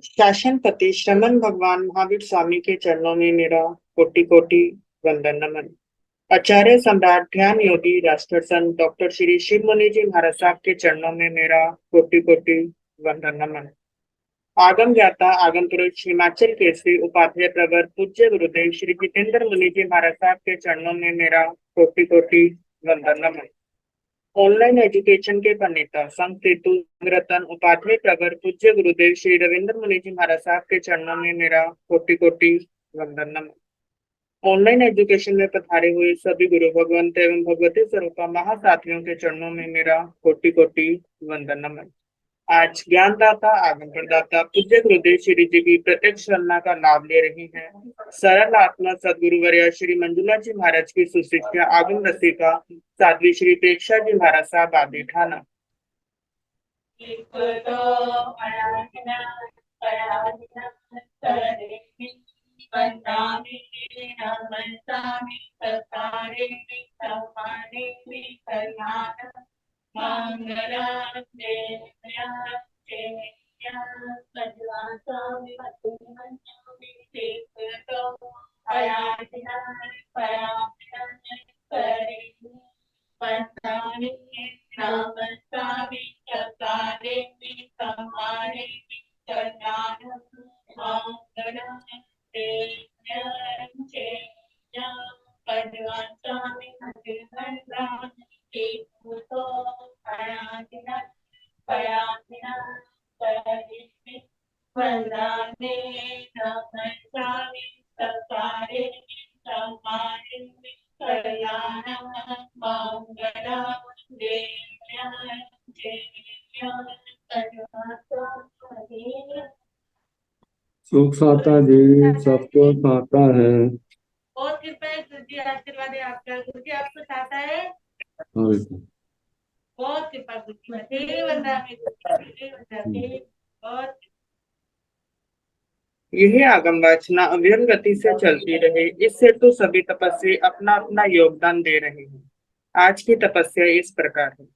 शासनपति श्रमण भगवान महावीर स्वामी के चरणों में मेरा कोटि कोटि वंदन नमन। आचार्य सम्राट ध्यान योगी राष्ट्र संत डॉक्टर श्री शिव मुनि जी महाराज साहब के चरणों में मेरा कोटि कोटि वंदन नमन। आगम ज्ञाता आगम पुरुष हिमाचल केसरी उपाध्याय प्रवर पूज्य गुरुदेव श्री जितेंद्र मुनि जी महाराज साहब के चरणों में मेरा कोटि कोटि वंदन नमन। ऑनलाइन एजुकेशन के प्रणेता संत सेतु रतन उपाध्याय प्रवर पूज्य गुरुदेव श्री रविंद्र मुनि जी महाराज साहब के चरणों में मेरा कोटि कोटि वंदन नमन। ऑनलाइन एजुकेशन में पधारे हुए सभी गुरु भगवंत एवं भगवती स्वरूपा महासाथियों के चरणों में मेरा कोटि कोटि वंदन नमन। आज ज्ञानदाता आगम प्रदाता पूज्य गुरुदेव श्री जी की प्रत्यक्ष सन्ना का लाभ ले रही हैं सरल आत्मा सदगुरु वर्य श्री मंजुला जी महाराज की सुशिष्या आगम रसिका साध्वी श्री प्रेक्षा जी महाराज साहब आदि ठाना। सुख साता जी सबको साता है। बहुत कृपा है गुरु जी, आशीर्वाद है आपका। गुरु जी आपको चाहता है। हाँ, बहुत कृपा गुरु जी, हे वंदा में गुरु जी, हे वंदा में। बहुत यही आगम वासना अविरल गति से चलती रहे, इससे तो सभी तपस्वी अपना अपना योगदान दे रहे हैं। आज की तपस्या इस प्रकार है।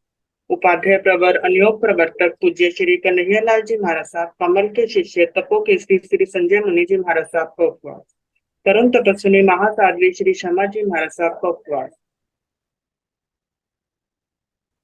उपाध्याय प्रवर अनियोग प्रवर्तक पूज्य श्री कन्हैयालाल जी महाराज साहब कमल के शिष्य तपो के श्री संजय मुनि जी महाराज साहब का उपवास। परम तपस्विनी महासाध्वी श्री शमा जी महाराज साहब का उपवास।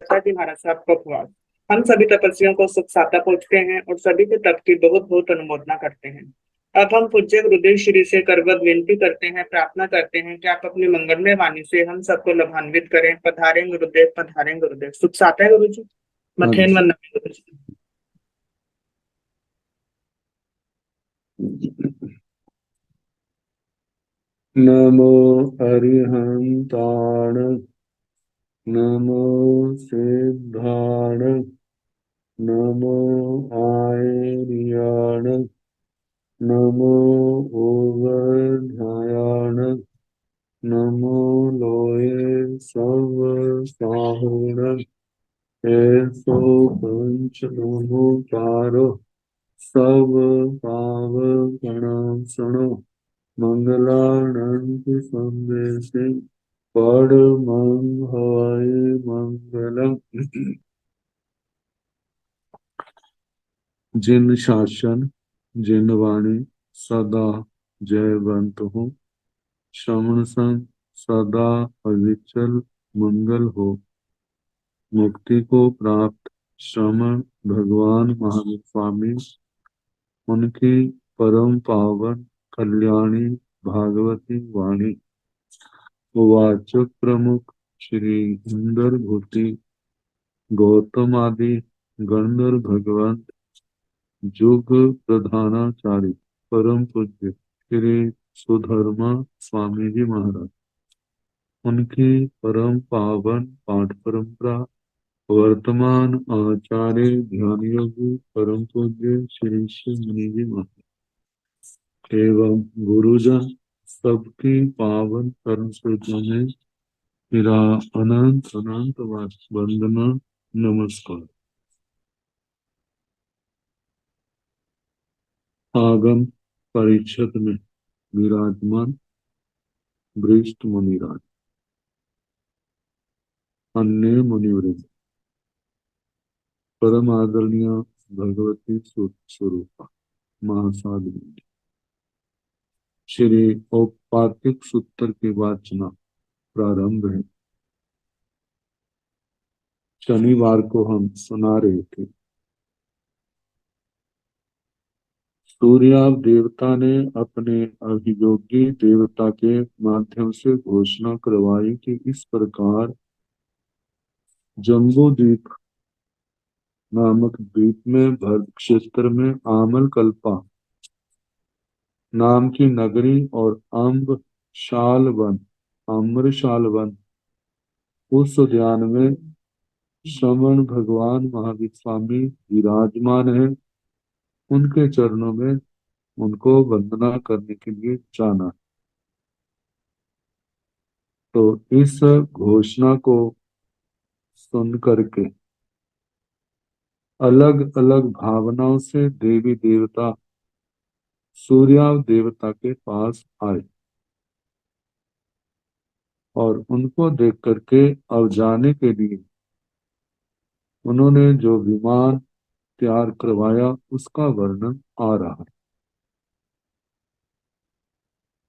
जी महाराज साहब का उपवास। हम सभी तपस्वियों को सुख साता पहुंचते हैं और सभी के तप की बहुत बहुत अनुमोदना करते हैं। अब हम पूज्य गुरुदेव श्री से करवत विनती करते हैं, प्रार्थना करते हैं कि आप अपनी मंगलमय वाणी से हम सबको लाभान्वित करें। पधारें गुरुदेव, पधारें गुरुदेव। सुख साता है गुरु जी। हाँ जी। मथेन वंदन गुरु जी। नमो अरिहंताण, नमो सिद्धाण, नमो आयर्याण, नमो ओवध्यायाण, नमो लोये सब साहुण, ऐसो पंच नमोकारो सब पावकणं सुनो। मंगलानंद संदेशे परमं हरि मंगलम। जिन शासन जिन वाणी सदा जयवंत हो, श्रवण संग सदा अविचल मंगल हो। मुक्ति को प्राप्त श्रमण भगवान महावीर स्वामी, उनकी परम पावन कल्याणी भागवती वाणी वाचक प्रमुख श्री इंदर भूति गौतम आदि गणधर भगवंत जुग प्रधानाचार्य परम पूज्य श्री सुधर्मा स्वामी जी महाराज, उनकी परम पावन पाठ परंपरा वर्तमान आचार्य ध्यान योगी परम पूज्य श्री शिव मुनि जी महाराज एवं गुरुजन सबकी पावन कर्म सूचना में मेरा अनंत अनंत वंदना नमस्कार। आगम परिषद में विराजमान वरिष्ठ मुनिराज, अन्य मुनिवृंद, परम आदरणीय भगवती स्वरूपा, महासाध्वी। श्री औपातिक सूत्र की वाचना प्रारंभ है। शनिवार को हम सुना रहे थे, सूर्य देवता ने अपने अभियोगी देवता के माध्यम से घोषणा करवाई कि इस प्रकार जम्बू द्वीप नामक द्वीप में भरत क्षेत्र में आमल कल्पा नाम की नगरी और अम्रशाल वन उस उद्यान में श्रवण भगवान महावीर स्वामी विराजमान है। उनके चरणों में उनको वंदना करने के लिए जाना। तो इस घोषणा को सुन करके अलग अलग भावनाओं से देवी देवता सूर्य देवता के पास आए और उनको देख करके अब जाने के लिए उन्होंने जो विमान तैयार करवाया उसका वर्णन आ रहा है।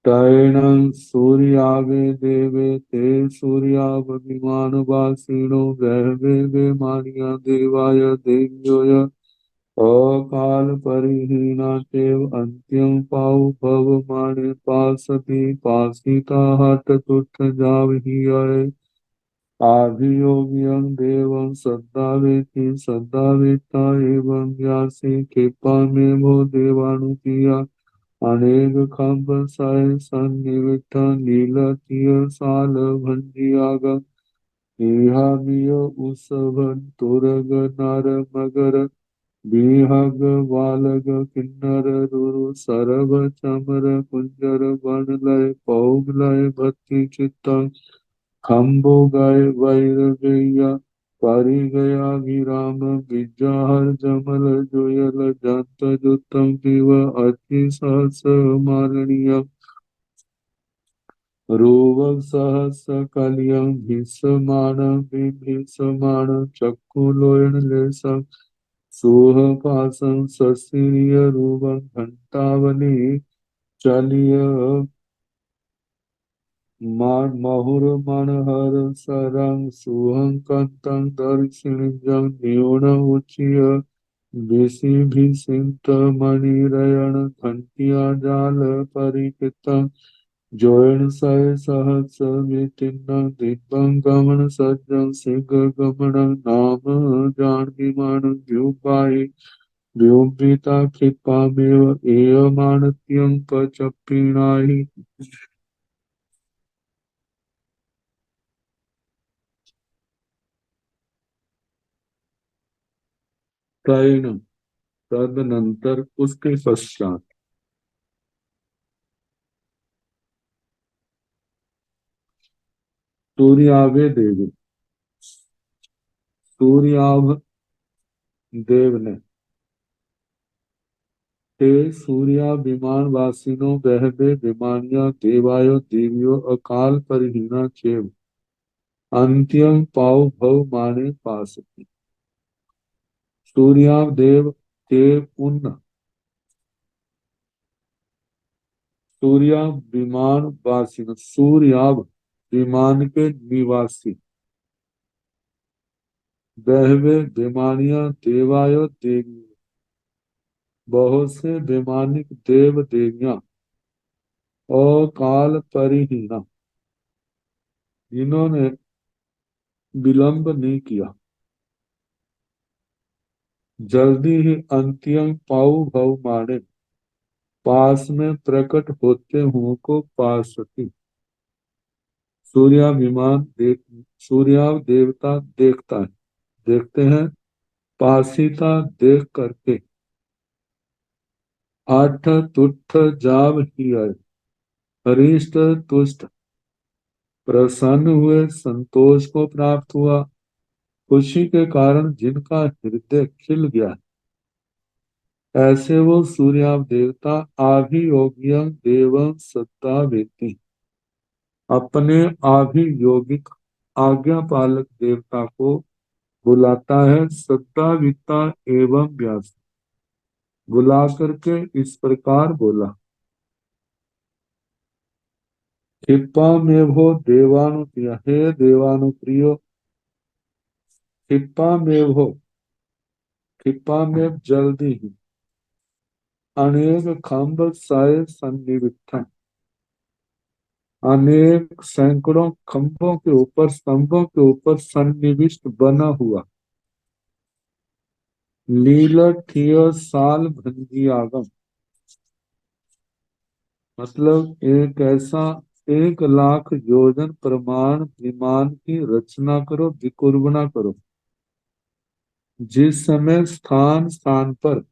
तैणं सूर्यावे देवे ते सूर्याव विमानवासिनो वैवे वेमानिया देवाय देव्योय अकाल परिहीना तेव अंत्यं पाउ भव माने पासति पासिता हट तुठ जावहिय आभियोगियं देवं सद्दा वेत्ता एवं व्यासी कृपा में भो देवानुपिया अनेक खम्भ सय सन्निविष्ट नीलतीय साल भंजियाग इहा बिय उसभन तुरग नर मगर बिहग बालग किन्नर रुरु सरभ चमर कुंजर बन लय पौग लय भक्ति चित्त खम्बो गए वैरगैया पारी गया विराम विजाहर जमल जोयल जंत जुतम दिव अति सहस मारणीय रोवक सहस कलियं भीषमाण विभीषमाण चक्षु लोयन लेसं सोह पासं ससीय रूपं घंटावली चलिय महुर मनहर सरंग सुहं कंतं दर्शिणजं न्यून उचिय विषि भिषिंत मणिरयण घंटिया जाल परिकृतं जोयन सय सहस वितीर्ण दिव्यं गमन सज्जं शीघ्र गमन नाम जान विमान व्युपाई व्योपिता कृपामेव एयमानत्यं पचप्पिणाहि तैण तदनंतर उसके पश्चात सूर्यावे देवी सूर्याभ देव ने ते सूर्या विमान वासिनो बहबे विमानिया देवायो देवियो अकाल परिहीना चेव अंत्यं पाव भव माने पासति सूर्याव देव ते उन सूर्या विमान वासिनो सूर्याव विमान के निवासी बहवे विमानिया देवायो देवी बहुत से वैमानिक देव देवियां अकाल परिहीना जिन्होंने विलंब नहीं किया जल्दी ही अंत्यं पाऊ भव माने पास में प्रकट होते हुए को पास सकी सूर्या विमान देख सूर्या देवता देखता है देखते हैं पासिता देख करके आठ तुठ जाव ही आए हरिष्ट तुष्ट प्रसन्न हुए संतोष को प्राप्त हुआ खुशी के कारण जिनका हृदय खिल गया ऐसे वो सूर्याव देवता आभियोग्य देवं सत्ता वेती अपने आभियोगिक आज्ञा पालक देवता को बुलाता है सत्ता वित्ता एवं व्यास बुला करके इस प्रकार बोला, क्षिप्रा में वो देवानुप्रिय, हे देवानुप्रियो, क्षिप्रा में वो, क्षिप्रा में जल्दी ही, अनेक खंभ साय सन्निविष्ट, अनेक सैकड़ों खंभों के ऊपर, स्तंभों के ऊपर सन्निविष्ट बना हुआ, लीलठीय साल भंगी आगम, मतलब एक ऐसा 1,00,000 योजन प्रमाण विमान की रचना करो, विकुर्बना करो, जिस समय स्थान स्थान पर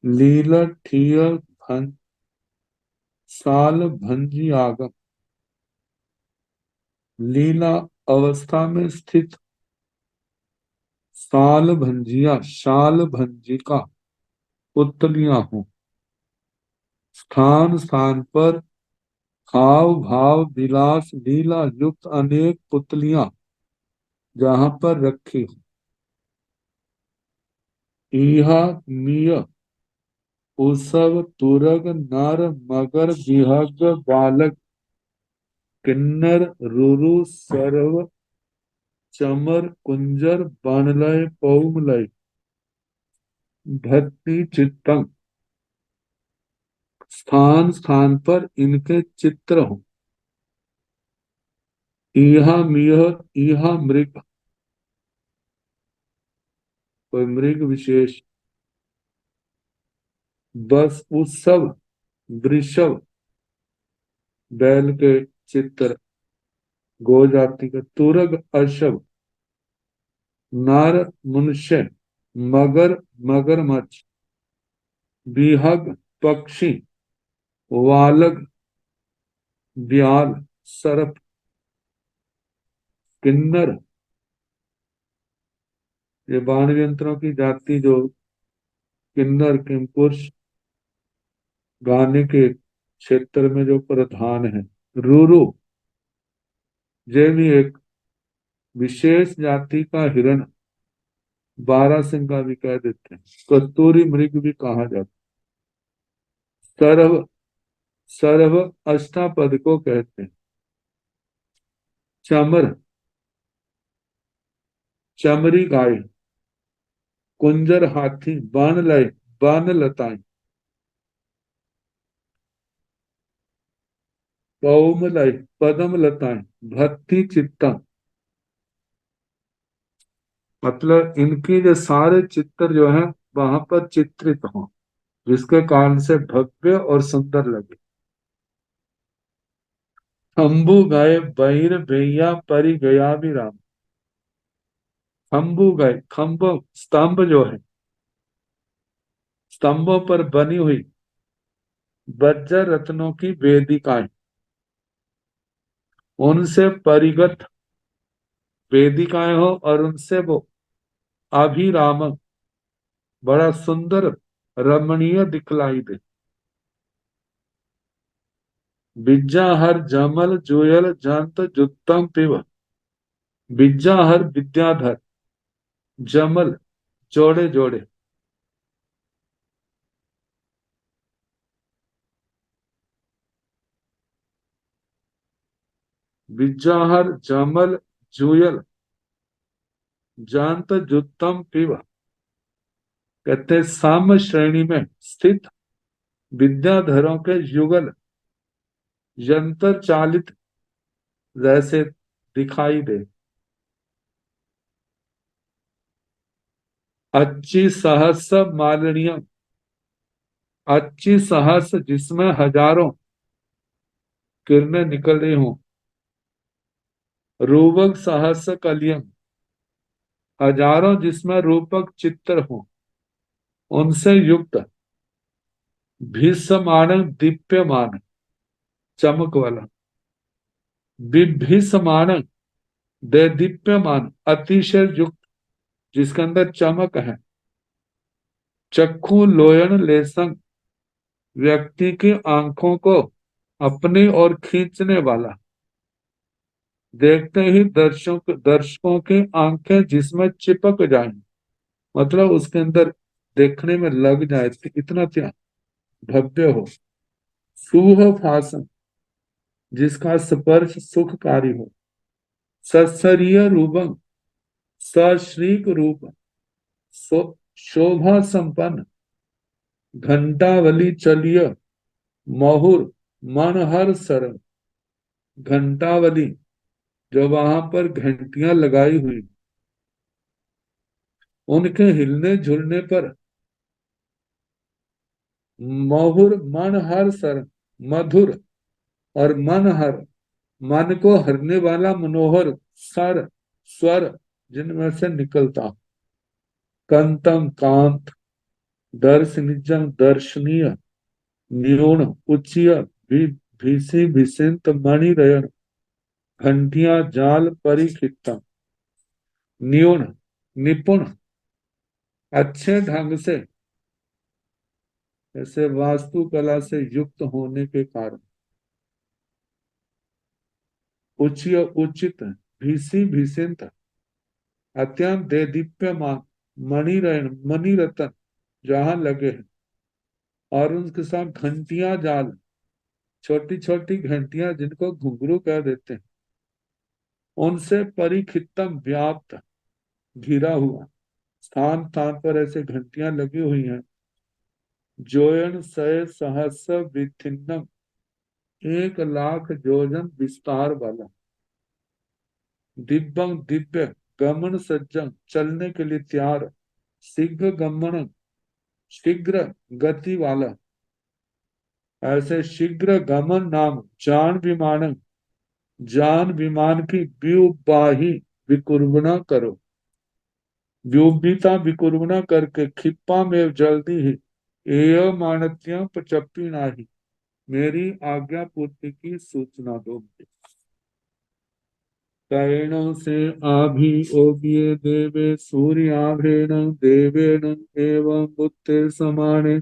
लीलठीय साल भंजी आगम, लीला अवस्था में स्थित साल भंजिया, शाल भंजिका पुतलियां हों, स्थान स्थान पर हाव भाव विलास लीला युक्त अनेक पुतलियां जहां पर रखी हो, इहा मिय उसव तुरग नर मगर विहग बालक किन्नर रुरु सर्व चमर कुंजर बाणलय पौमलय भक्ति चित्तम, स्थान स्थान पर इनके चित्र हों, इहा मिय, इहा मृग, कोई मृग विशेष, बस उत्सव वृषभ बैल के चित्र, गो जाति का, तुरग अशव, नार मनुष्य, मगर मगरमच्छ, बिहग पक्षी, वालग ब्याल सर्प, किन्नर ये वाणिज्य यंत्रों की जाति, जो किन्नर किमपुरुष गाने के क्षेत्र में जो प्रधान है, रुरु ये भी एक विशेष जाति का हिरण, बारहसिंगा भी कह देते हैं, कस्तूरी मृग भी कहा जाता है, सर्व सर्व अष्टापद को कहते हैं, चमर चमरी गाय, कुंजर हाथी, बाणलय बाण लताएं, पौमलय पदम लताएं, भक्ति चित्ता, मतलब इनकी जो सारे चित्र जो है वहां पर चित्रित हो, जिसके कारण से भव्य और सुंदर लगे। खम्बू गए बहिर भैया परि गया भी राम, खम्बू गए, खम्भ स्तंभ जो है, स्तंभों पर बनी हुई वज्र रत्नों की वेदिकाएं, उनसे परिगत वेदिकाएं हो और उनसे वो अभिराम बड़ा सुंदर रमणीय दिखलाई दे। बिज्जा हर जमल जुयल जंत जुत्तम पिव, बिज्जा हर विद्याधर, जमल जोड़े जोड़े, बिज्जा हर जमल जुयल जंत जुत्तम पिव, कहते साम श्रेणी में स्थित विद्याधरों के युगल यंत्र चालित जैसे दिखाई दे। अच्छी सहस मालिनियम, अच्छी सहस जिसमें हजारों किरणें निकल रही हों, रूपक सहस कलियम, हजारों जिसमें रूपक चित्र हों, उनसे युक्त भीषमाण दीप्यमान, चमक वाला, विभीषमाण दे दीप्यमान, अतिशय युक्त जिसके अंदर चमक है, चक्षु लोयन लेसंग, व्यक्ति की आंखों को अपनी ओर खींचने वाला, देखते ही दर्शकों की आंखें जिसमें चिपक जाएं, मतलब उसके अंदर देखने में लग जाए तो इतना क्या भव्य हो। सुहासन, जिसका स्पर्श सुखकारी हो। सत्सरीय रूपम, सश्रीक रूप, शोभा संपन्न। घंटावली चलिय, महुर मनहर सरन। घंटावली, जो वहां पर घंटियां लगाई हुई, उनके हिलने झुलने पर महुर मनहर सरन, मधुर और मनहर, मन को हरने वाला मनोहर सर स्वर जिनमें से निकलता। कंतम कांत, दर्शनिजम दर्शनीय, न्यून उच्चय, भीसी भिसिंत मणिरयन। घंटिया जाल परिखिता। न्यून, निपुण, अच्छे ढंग से, ऐसे वास्तुकला से युक्त होने के कारण। उच्चय उचित, भीसी भिसिंत, अत्यंत देदीप्यमान, मणिरयन मणिरत्न जहां लगे हैं। और उनके साथ घंटियां जाल, छोटी छोटी घंटियां जिनको घुंघरू कह देते हैं, उनसे परिखितम व्याप्त, घिरा हुआ। स्थान स्थान पर ऐसे घंटियां लगी हुई हैं। जोयन सय सहस्र विथिन्नम, 1,00,000 योजन विस्तार वाला। दिव्यं दिव्य, गमन सज्जन, चलने के लिए तैयार। शीघ्र गमन, शीघ्र गति वाला। ऐसे शीघ्र गमन नाम जान विमान, जान विमान की व्युबाही विकुर्बना करो। व्युबिता विकुर्बना करके खिप्पा में जल्दी ही एय मानत्य पचप्पी नाही, मेरी आज्ञा पूर्ति की सूचना दो। कैण से आभि ओगिए देवे सूर्याभेण देवेण एवं बुद्धि समाने।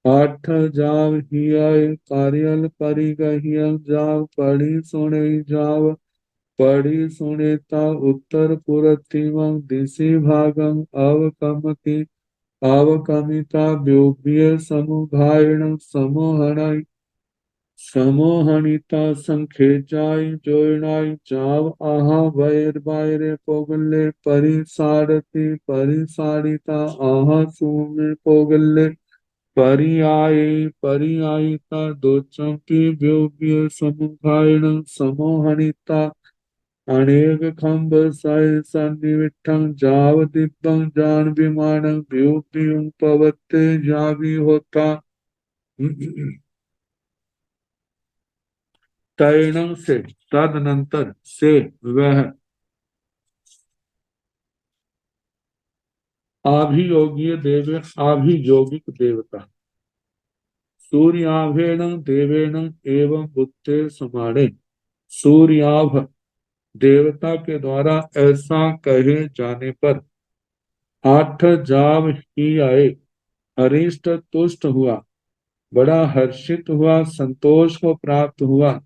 आठ जाव हियाय कार्यल परिगहियं जाव पढ़ी सुने जाव। पढ़ी सुनेता उत्तर पुरतिमं दिशि भागं अवकमति। अवकमिता व्योभ्य समुभायण समोहनाय। समोहनिता संखेचाय जोयनाय जाव आहा वैर बायरे पोगले। परिसारिता आहा सुमे पोगले। परियायिता दो चंकी व्योभ्य समुभायण समोहनिता। अनेक खंभ साय सन्निविष्टं जाव दिव्यं जान विमानं व्योभ्यं पवते जावी होता। तैण से, तदनंतर, से वह। आभियोगी देव, आभियोगिक देवता। सूर्याभेण देवेण एवं बुद्धे समाणे। सूर्याभ, देवता के द्वारा ऐसा कहे जाने पर। आठ जाव ही आए, अरिष्ट तुष्ट हुआ, बड़ा हर्षित हुआ, संतोष को प्राप्त हुआ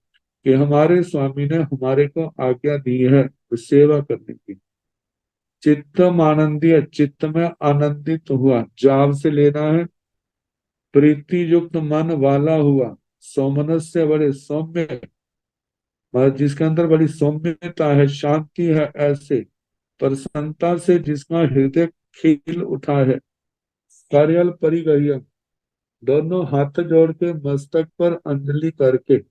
कि हमारे स्वामी ने हमारे को आज्ञा दी है सेवा करने की। चित्तम आनंदीय, चित्त में आनंदित हुआ, जाव से लेना है प्रीति युक्त मन वाला हुआ। सौमनस्य, बड़े सौम्य, जिसके अंदर बड़ी सौम्यता है, शांति है, ऐसे प्रसन्नता से जिसका हृदय खिल उठा है। कार्यल परिगह्य, दोनों हाथ जोड़ के मस्तक पर अंजलि करके।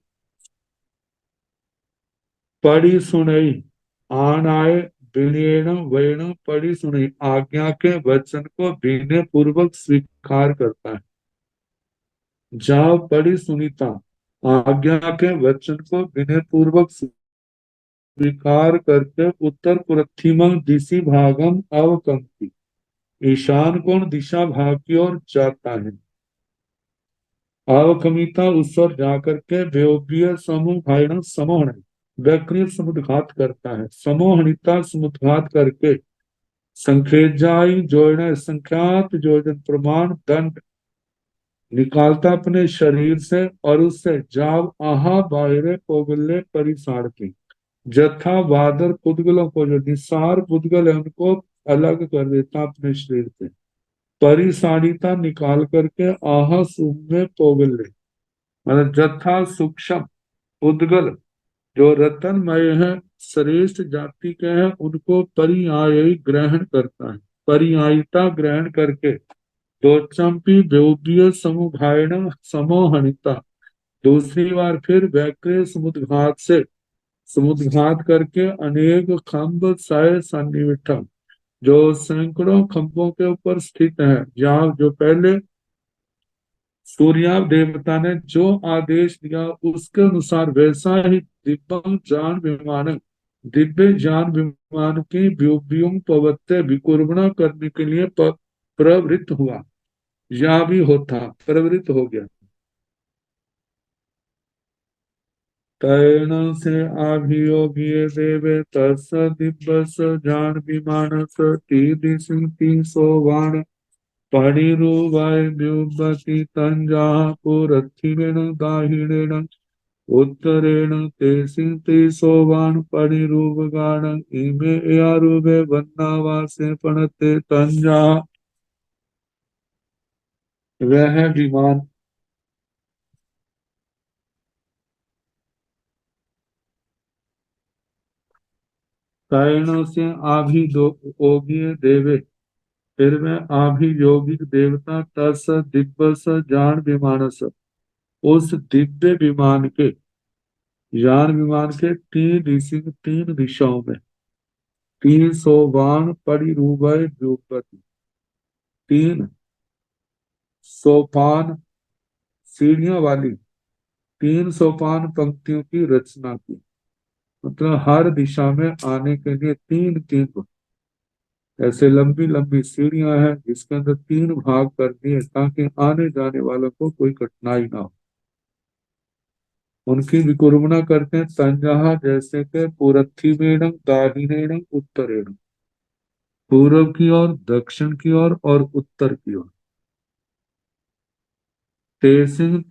पढ़ी सुनई, आन आए विनयन वैण, पढ़ी सुनई, आज्ञा के वचन को विनय पूर्वक स्वीकार करता है। जाओ पढ़ी सुनीता, आज्ञा के वचन को विनय पूर्वक स्वीकार करके उत्तर पुरथिमं दिशि भागम अवकंपी, ईशान कोण दिशा भाग की ओर जाता है। अवकमिता, उस ओर जाकर के व्योभ्य समूह भाइण समोहन, वक्रीय समुद्घात करता है। समोहनिता, समुद्घात करके। संखेजाई जोड़ना, संख्यात जोड़न प्रमाण दंड निकालता अपने शरीर से और उससे जाव आहा बाहरे पोगले परिसार की, जथा वादर पुद्गलों को, जो निसार पुद्गल है उनको अलग कर देता अपने शरीर से। परिसारिता निकाल करके आहा सुम में पोगले, मतलब जथा सूक्ष्म उद्गल जो रतनमय है, श्रेष्ठ जाति के हैं, उनको परियायी ग्रहण करता है। परियायिता ग्रहण करके दो चंपी बेउबीय समुघायण समोहनिता, दूसरी बार फिर वैक्रे समुद्घात से समुद्घात करके अनेक खंभ साय सन्निविष्टा, जो सैकड़ों खंभों के ऊपर स्थित है, जहाँ जो पहले सूर्या देवता ने जो आदेश दिया उसके अनुसार वैसा ही दिव्य जान विमान की व्यूह पवत्य विकुर्बणा करने के लिए प्रवृत्त हुआ। यह भी होता प्रवृत्त हो गया। तैण से अभियोगी देवे तस दिव्यस जान विमानस तीदि सिंति सोवान परिरुवाय व्युबति तंजा पुरथिरेण दाहिरेण उत्तरेण ते सिंति सोवान परिरुवगान इमे यारुवे वन्नावासे पणते तंजा। वह विमान तैण से आभियोगी देवे, फिर मैं आभियोगिक देवता तस दिव्यस जान विमानस, उस दिव्य विमान के यान विमान के तीन दिशाओं में 300 बाण परिरूपय द्रौपदी, 3 सोपान सीढ़ियों वाली 3 सोपान पंक्तियों की रचना की। मतलब हर दिशा में आने के लिए तीन तीन ऐसे लंबी लंबी सीढ़ियां हैं, जिसके अंदर 3 भाग कर दिए ताकि आने जाने वालों को कोई कठिनाई ना हो। उनकी विकुर्बना करते हैं तंजहा, जैसे कि पुरथिवेणम दाहिनेणम उत्तरेणम, पूर्व की ओर, दक्षिण की ओर और उत्तर की ओर। तेसिंग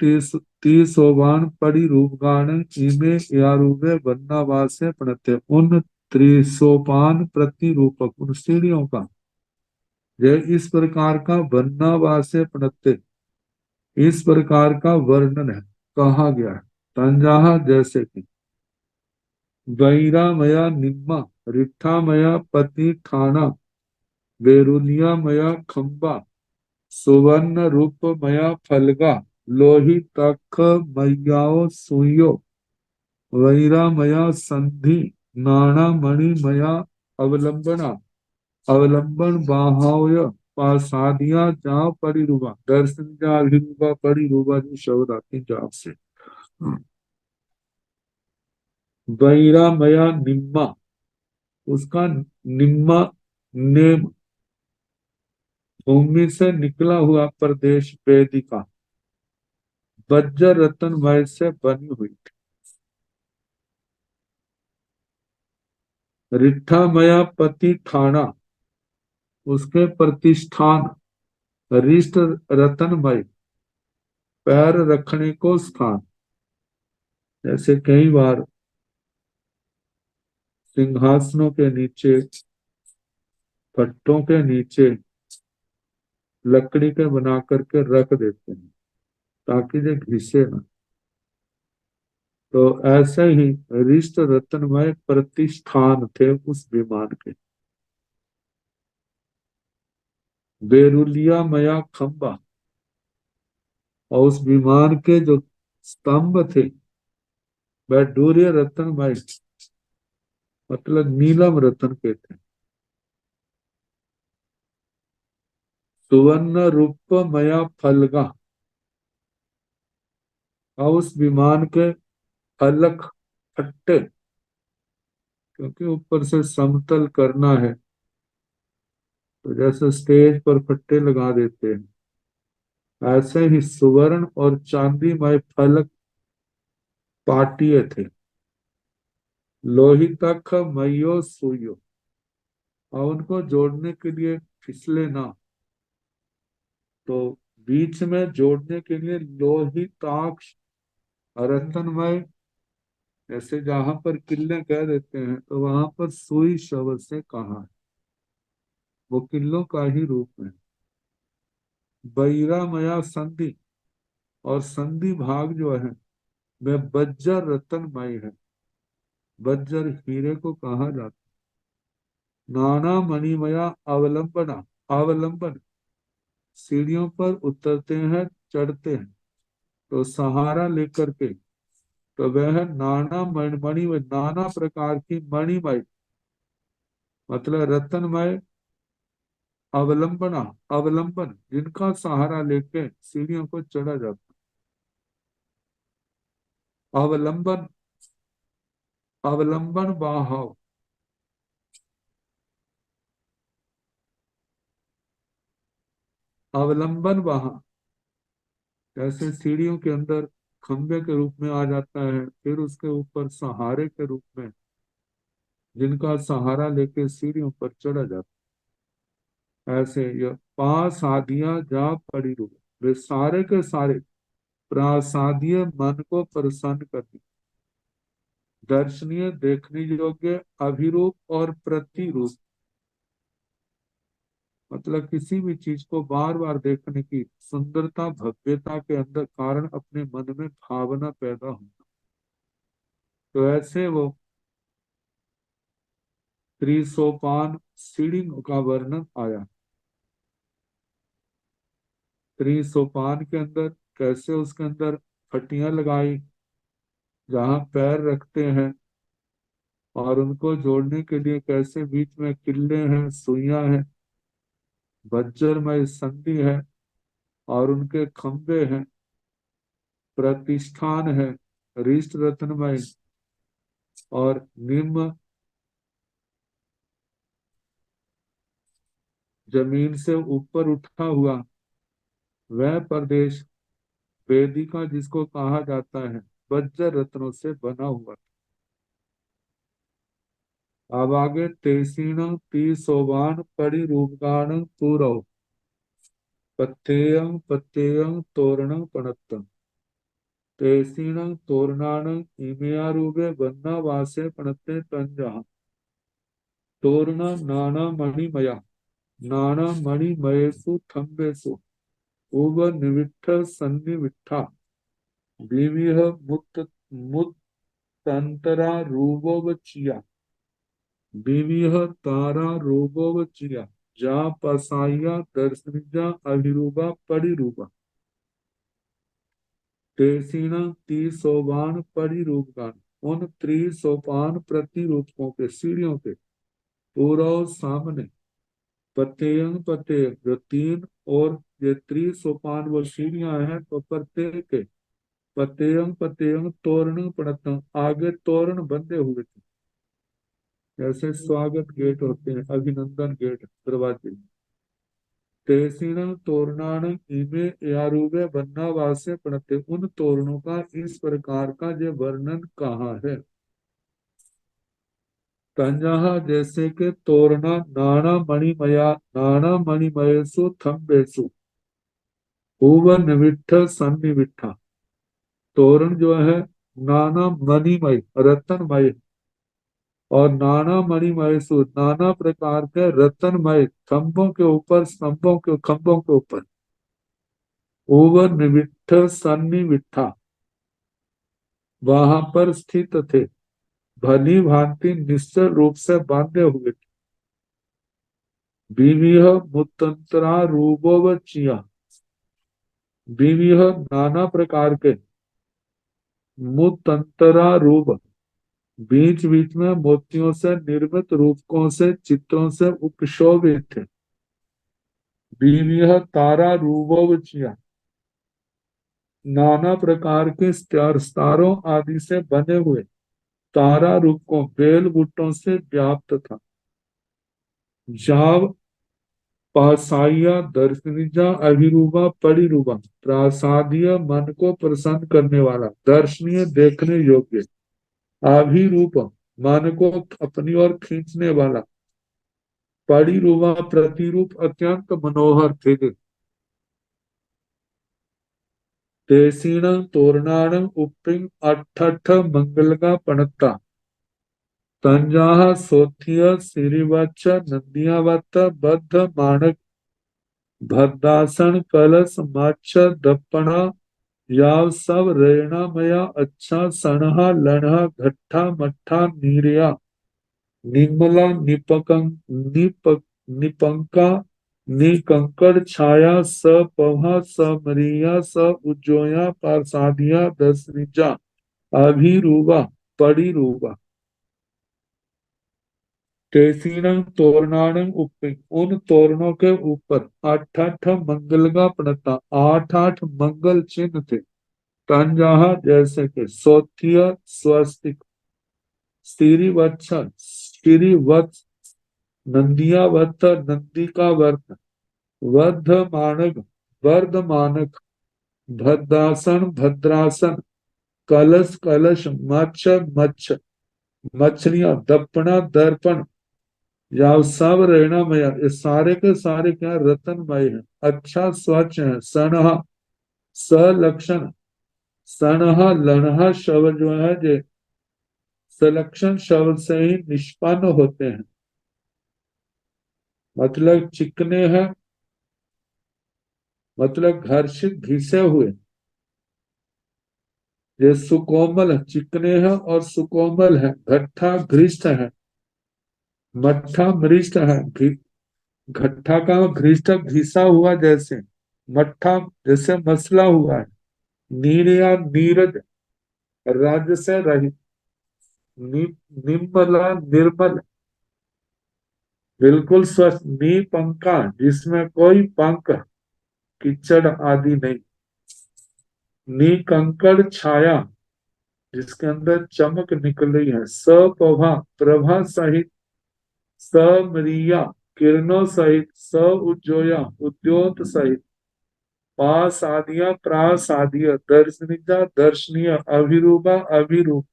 तीसोवान परिरूपगान इमे यारूवे वन्नावासे प्रणत्य, उन त्रिसोपान प्रतिरूपक उन सीढ़ियों का यह इस प्रकार का वन्नावासे प्रणत्य, इस प्रकार का वर्णन है, कहा गया है। तंजाहा जैसे कि वैरामया निम्मा, रिट्ठामया पति ठाना, बेरुलिया मया खंबा, सुवर्ण रूप मया फलगा, लोही तख मयाओ सुयो, वैरा मया संधि, नाना मणि मया अवलंबना, अवलंबन बाहाय पासादिया जा परिरूपा, दर्शन जा अभिरूपा परिरूपा जो शब्द आते हैं जाप से। वैरा मया निम्मा, उसका निम्मा नेम, भूमि से निकला हुआ प्रदेश वेदिका वज्र रत्नमय से बनी हुई। रिट्ठामया पति ठाणा, उसके प्रतिष्ठान, रिष्ट रत्नमय, पैर रखने को स्थान। ऐसे कई बार सिंहासनों के नीचे, पट्टों के नीचे लकड़ी के बना करके रख देते हैं ताकि ये घिसे ना। तो ऐसे ही रिष्ट रत्नमय प्रतिष्ठान थे उस विमान के। बेरुलिया मया खंबा, और उस विमान के जो स्तंभ थे वह डूर्य रत्नमय, मतलब नीलम रत्न के थे। सुवर्ण रूप मया फलगा, और उस विमान के फलक फट्टे, क्योंकि ऊपर से समतल करना है तो जैसे स्टेज पर फट्टे लगा देते हैं, ऐसे ही सुवर्ण और चांदीमय फलक पाटिये थे। लोहितक मयो सुयो, और उनको जोड़ने के लिए फिसले ना, तो बीच में जोड़ने के लिए लोहिताक्ष रत्नमय, जैसे जहां पर किले कह देते हैं तो वहां पर सुई शब्द से कहा है, वो किलों का ही रूप है। बैरामया संधि, और संधि भाग जो है वह बज्जर रत्नमय है। बज्जर हीरे को कहा जाता है। नाना मणिमया अवलंबना, अवलंबन सीढ़ियों पर उतरते हैं, चढ़ते हैं, तो सहारा लेकर के, तो वह नाना मणि, नाना प्रकार की मणिमय, मतलब रत्नमय अवलंबना, अवलंबन जिनका सहारा लेके सीढ़ियों को चढ़ा जाता है। अवलंबन, अवलंबन वाहव, अवलंबन वाहन, जैसे सीढ़ियों के अंदर खंबे के रूप में आ जाता है, फिर उसके ऊपर सहारे के रूप में, जिनका सहारा लेके सीढ़ियों पर चढ़ा जाता है। ऐसे यह पास आदियां जा पड़ी रूप, वे सारे के सारे प्रासादीय मन को प्रसन्न करती, दर्शनीय, देखने योग्य, अभिरूप और प्रतिरूप, मतलब किसी भी चीज को बार बार देखने की सुंदरता, भव्यता के अंदर कारण अपने मन में भावना पैदा होना। तो ऐसे वो त्रिसोपान सीढ़ी का वर्णन आया। त्रिसोपान के अंदर कैसे उसके अंदर फटियां लगाई, जहां पैर रखते हैं, और उनको जोड़ने के लिए कैसे बीच में किल्ले हैं, सुइयां हैं, वज्रमय संधि है, और उनके खंभे हैं, प्रतिष्ठान है, रिष्ट रत्नमय, और निम्न जमीन से ऊपर उठा हुआ वह प्रदेश वेदिका जिसको कहा जाता है, वज्र रत्नों से बना हुआ। अब आगे तेसीण तीसोवान परिरूपगान पूरव पत्येयं पत्येयं तोरणं पणत्तम् तेसीण तोरणान इमयारूपे वन्नावासे पणत्ते तंजः तोरण नाना मणिमया नाना मणिमयेषु थम्बेषु उव निविट्ठ सन्निविट्ठा दिव्यः मुत्तंतरा रूपवचिया दिव्यः तारा रूपवचिया जा पसाया दर्शनिजा अभिरूपा परिरूपा तेसीण तीसोवान परिरूपगान, उन त्रिसोपान प्रतिरूपकों के सीढ़ियों के पूर्व सामने प्रत्येक प्रत्येक जो तीन, और ये त्रिसोपान वो सीढ़ियां हैं, तो प्रत्येक के प्रत्येक प्रत्येक तोरण पड़ता, आगे तोरण बंधे हुए थे, जैसे स्वागत गेट होते हैं, अभिनंदन गेट, दरवाजे। तेसीण तोरणान इमे यारूबे बन्ना वासे पड़ते, उन तोरणों का इस प्रकार का जो वर्णन कहाँ है। तंजहा जैसे के तोरणा नाना मणिमया नाना मणिमयसु थम्बेसु उव निविट्ठ सन्निविट्ठा, तोरण जो है नाना मणिमय रत्नमय, और नाना मणिमयसु नाना प्रकार के रत्नमय खंभों के ऊपर, स्तंभों के खंभों के ऊपर, उव निविट्ठ सन्निविट्ठा वहां पर स्थित थे, भली भांति निश्चल रूप से बांधे हुए थे। विविह मुतंतरा रूपवचिया, विविह नाना प्रकार के, मुतंतरा रूप बीच बीच में मोतियों से निर्मित रूपकों से, चित्रों से उपशोभित थे। विविह तारा रूपवचिया नाना प्रकार के सितारों आदि से बने हुए तारा रूपकों बेल बुट्टों से व्याप्त था। जाव पासाइया दर्शनीजा अभिरूपा परिरूपा, प्रासादीय मन को प्रसन्न करने वाला, दर्शनीय देखने योग्य, अभिरूप मन को अपनी ओर खींचने वाला, परिरूपा प्रतिरूप अत्यंत मनोहर थे। तेसीण तोरणाण उपिंग अठठ मंगलगा पणता तंजाह सोथिय सिरिवच्च नंदियावत बद्ध माणक भद्रासन कलश माच्छ दप्पणा याव सब रेणामया अच्छा सणहा लणहा घट्ठा मट्ठा नीरया निर्मला निपंका निकंकड़ छाया स पवा स मरिया स उज्जोया पारसादिया दसरिजा अभिरूपा परिरूपा तेसीणं तोरणानं ऊपर उन तोरणों के ऊपर आठ आठ मंगल का पड़ता आठ आठ मंगल चिन्ह थे तंजहा जैसे के सोथिया स्वस्तिक श्रीवत्स नंदियावत नंदी का वर्त वर्धमानक वर्धमानक भद्रासन कलश कलश मच्छ मछलियां दर्पणा दर्पण या सब रहनामय ये सारे के सारे क्या रतनमय है अच्छा स्वच्छ है सनहा सलक्षण सनहा लनहा शब्द जो है जे सलक्षण शब्द से ही निष्पन्न होते हैं मतलब चिकने हैं मतलब घर्षित घिसे हुए ये सुकोमल चिकने हैं और सुकोमल है घट्टा घृष्ट है मट्ठा मृष्ट है घट्टा का घृष्ट घिसा हुआ जैसे मट्ठा जैसे मसला हुआ है नीर या नीरज राज्य से रहित निर्मला निर्मल बिल्कुल स्वस्थ निपंका जिसमें कोई पंख कीचड़ आदि नहीं निकंकड़ छाया जिसके अंदर चमक निकल रही है सप्रभा प्रभा सहित समरिया किरणों सहित स उज्जोया उद्योत सहित पास आदिया प्रास आदिया दर्शनिका दर्शनीय अभिरूपा अभिरूप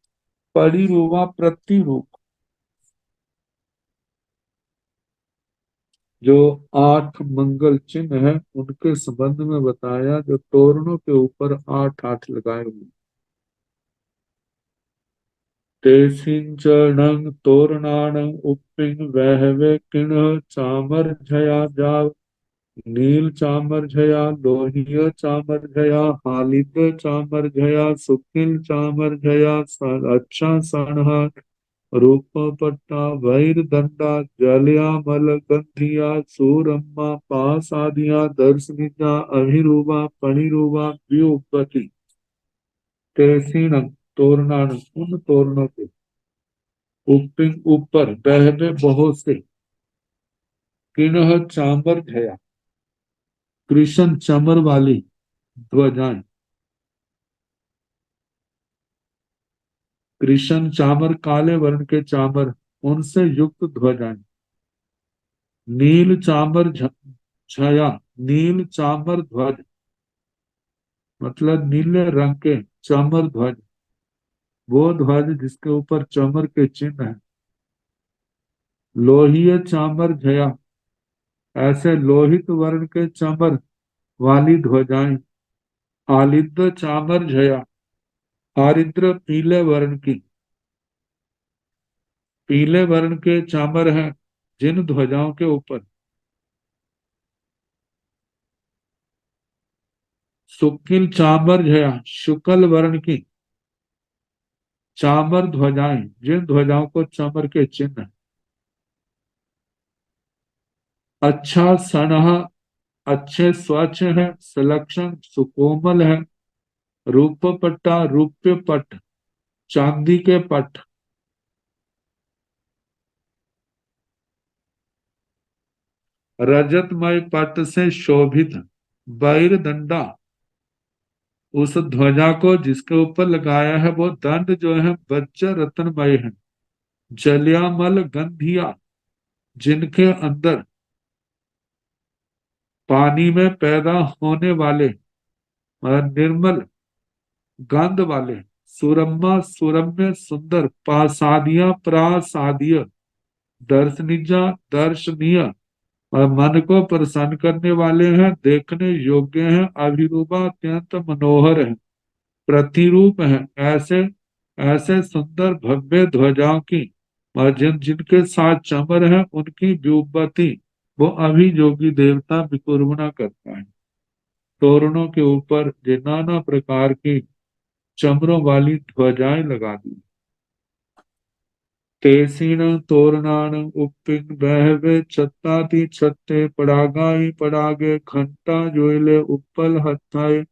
परिरूपा प्रतिरूप जो 8 मंगल चिन्ह है उनके संबंध में बताया जो तोरणों के ऊपर 8 लगाए हुए तेसिंचरणं तोरणानं उप्पिंग वहवे किण्ह चामरझया जाव नील चामरझया लोहिय चामरझया हालिद चामरझया सुकिल चामरझया अच्छा सणहा रूप पट्टा वैर दंडा जलियामल गंधिया सूरम्मा पास आदिया दर्शनिका अभिरूपा पणिरूपा व्युपति तेसीणं तोरणान उन तोरणों के ऊपर बहवे बहुत से किन्ह चांबर झया कृष्ण चमर वाली ध्वजाएं कृष्ण चामर काले वर्ण के चामर उनसे युक्त ध्वजाएं नील चामर छया नील चामर ध्वज मतलब नीले रंग के चामर ध्वज वो ध्वज जिसके ऊपर चमर के चिन्ह है लोहिय चामर झया ऐसे लोहित वर्ण के चमर वाली ध्वजाएं आलिद्र चामर झया आरिद्र पीले वर्ण की पीले वर्ण के चामर हैं जिन ध्वजाओं के ऊपर शुक्ल चामर झया शुक्ल वर्ण की चामर ध्वजाएं जिन ध्वजाओं को चमर के चिन्ह अच्छा सनहा अच्छे स्वच्छ है सलक्षण सुकोमल है रूप पट्टा रूप्य पट चांदी के पट रजतमय पट से शोभित बैर दंडा उस ध्वजा को जिसके ऊपर लगाया है वो दंड जो है वज्र रत्नमय है जलियामल गंधिया जिनके अंदर पानी में पैदा होने वाले और निर्मल गंध वाले सुरम्मा सुरम्य सुंदर पासादिया प्रासादिय दर्शनीजा दर्शनीय और मन को प्रसन्न करने वाले हैं देखने योग्य हैं अभिरूपा अत्यंत मनोहर है प्रतिरूप है ऐसे ऐसे सुंदर भव्य ध्वजाओं की और जिनके साथ चमर है उनकी व्युत्पत्ति वो अभियोगी देवता विकुर्बना करता है। तोरणों के ऊपर ये नाना प्रकार की चमरों वाली ध्वजाएं लगा दी। तेसीण तोरणान उप्पिन बहवे छत्ताति छत्ते पड़ागाई पड़ागे घंटा जोइले उप्पल हथाए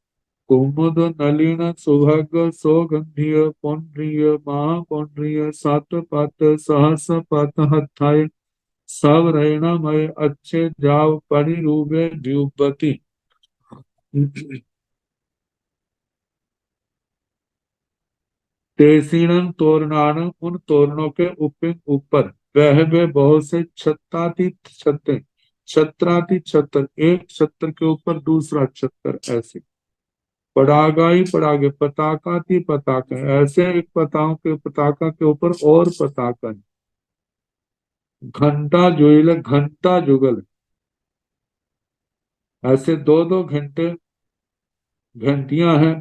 कुमुद नलिन सुभग सौगंधीय पौंड्रीय महापौंड्रीय सात पात सहस पात हथाए सब रैणामय अच्छे जाव परिरूपे द्युपति। तेसीणन तोरणान उन तोरणों के ऊपर वह वे बहुत से छत्तातीत छत्ते छत्राती छत्र एक छत्र के ऊपर दूसरा छत्र ऐसे पड़ागाई पड़ागे पताका थी पताका ऐसे एक पताओं के पताका के ऊपर और पताका घंटा जुइल घंटा जुगल ऐसे दो दो घंटे घंटियां हैं।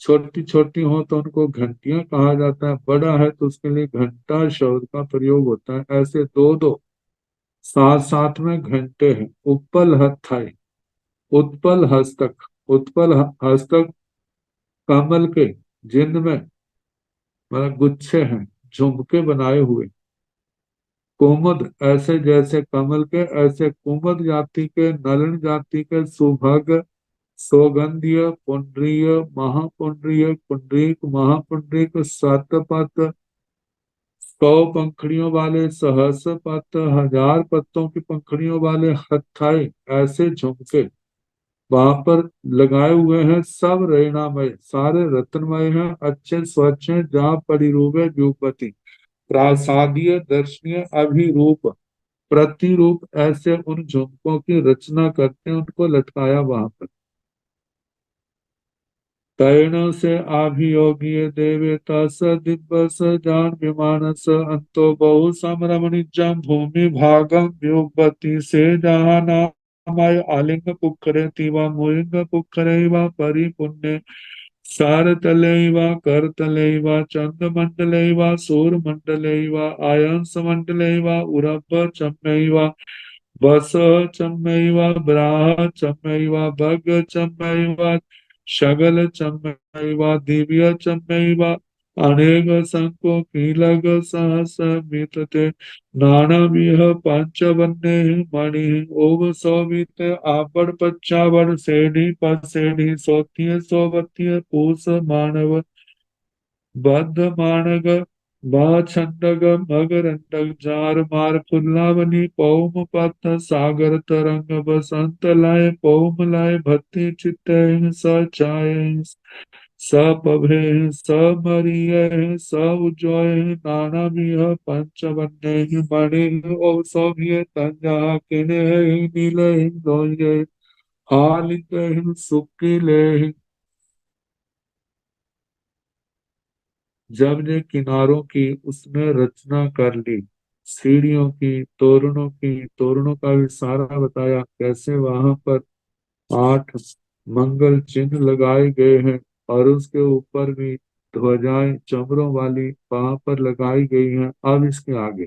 छोटी छोटी हो तो उनको घंटियां कहा जाता है, बड़ा है तो उसके लिए घंटा शब्द का प्रयोग होता है। ऐसे दो दो साथ साथ में घंटे हैं। उत्पल हथाई उत्पल हस्तक उत्पल हस्तक कमल के जिनमें मतलब गुच्छे हैं झुमके बनाए हुए। कुमुद ऐसे जैसे कमल के ऐसे कुमुद जाति के नलन जाति के सुभग सौगंधीय पुंड्रीय महापुंड्रीय पुंडरीक महापुंडरीक सतपथ 100 पंखड़ियों वाले सहस्र पत 1000 पत्तों की पंखड़ियों वाले हथाई ऐसे झुमके वहां पर लगाए हुए हैं। सब रेणामय सारे रत्नमय हैं, अच्छे स्वच्छ हैं। जहाँ परिरूपे द्युपति प्रासादीय दर्शनीय अभिरूप प्रतिरूप ऐसे उन झुमकों की रचना करते हैं, उनको लटकाया वहां पर। तैण से आभियोगी देवता स दिव्य स जान विमान स अंतो बहु समरमणिजम भूमि भागम व्युपति से जहाँ नामय आलिंग पुखरे तिवा मुलिंग पुखरे व परिपुण्य सार तले व कर तले व चंद मंडले व सूर मंडले व आयंस मंडले व उरभ चम्मैव बस चम्मैव ब्राह चम्मैव भग चम्मैव शगल चम्मैव दिव्य चम्मैव अनेक संको कीलग सहस मितते नानाविह पंचवन्ने मणि ओव सौवित आपड़ पच्चावड़ सेढ़ी पसेढ़ी सोतिय सोवतिय पूस मानव बद्ध मानग छंदग मगरंडक जार मार फुल्लावनी पौम पथ सागर तरंग बसंत लाए पौम लाए भक्ति चित्त सचाए सपभे समरिय सउजय नाना मिह पंचवन्य मणि ओ सौभ्य तंजा किने नील लोय हालित सुकिले। जब ने किनारों की उसने रचना कर ली, सीढ़ियों की तोरणों का भी सारा बताया कैसे वहां पर 8 मंगल चिन्ह लगाए गए हैं और उसके ऊपर भी ध्वजाएं चमरों वाली वहां पर लगाई गई हैं। अब इसके आगे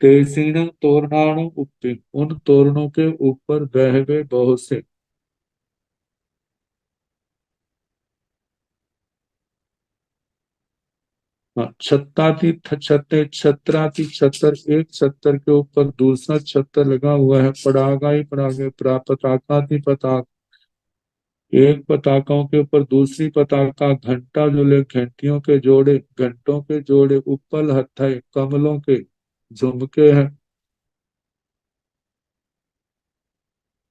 तेसीण तोरणाण उपी उन तोरणों के ऊपर बह गए बहुत से हाँ, छत्ते छत्राती छतर एक छतर के ऊपर दूसरा छतर लगा हुआ है। पड़ागाई पड़ागे पताकाती पताक एक पताकाओं के ऊपर दूसरी पताका घंटा जोड़े घंटियों के जोड़े घंटों के जोड़े उपल हथाई कमलों के झुमके हैं।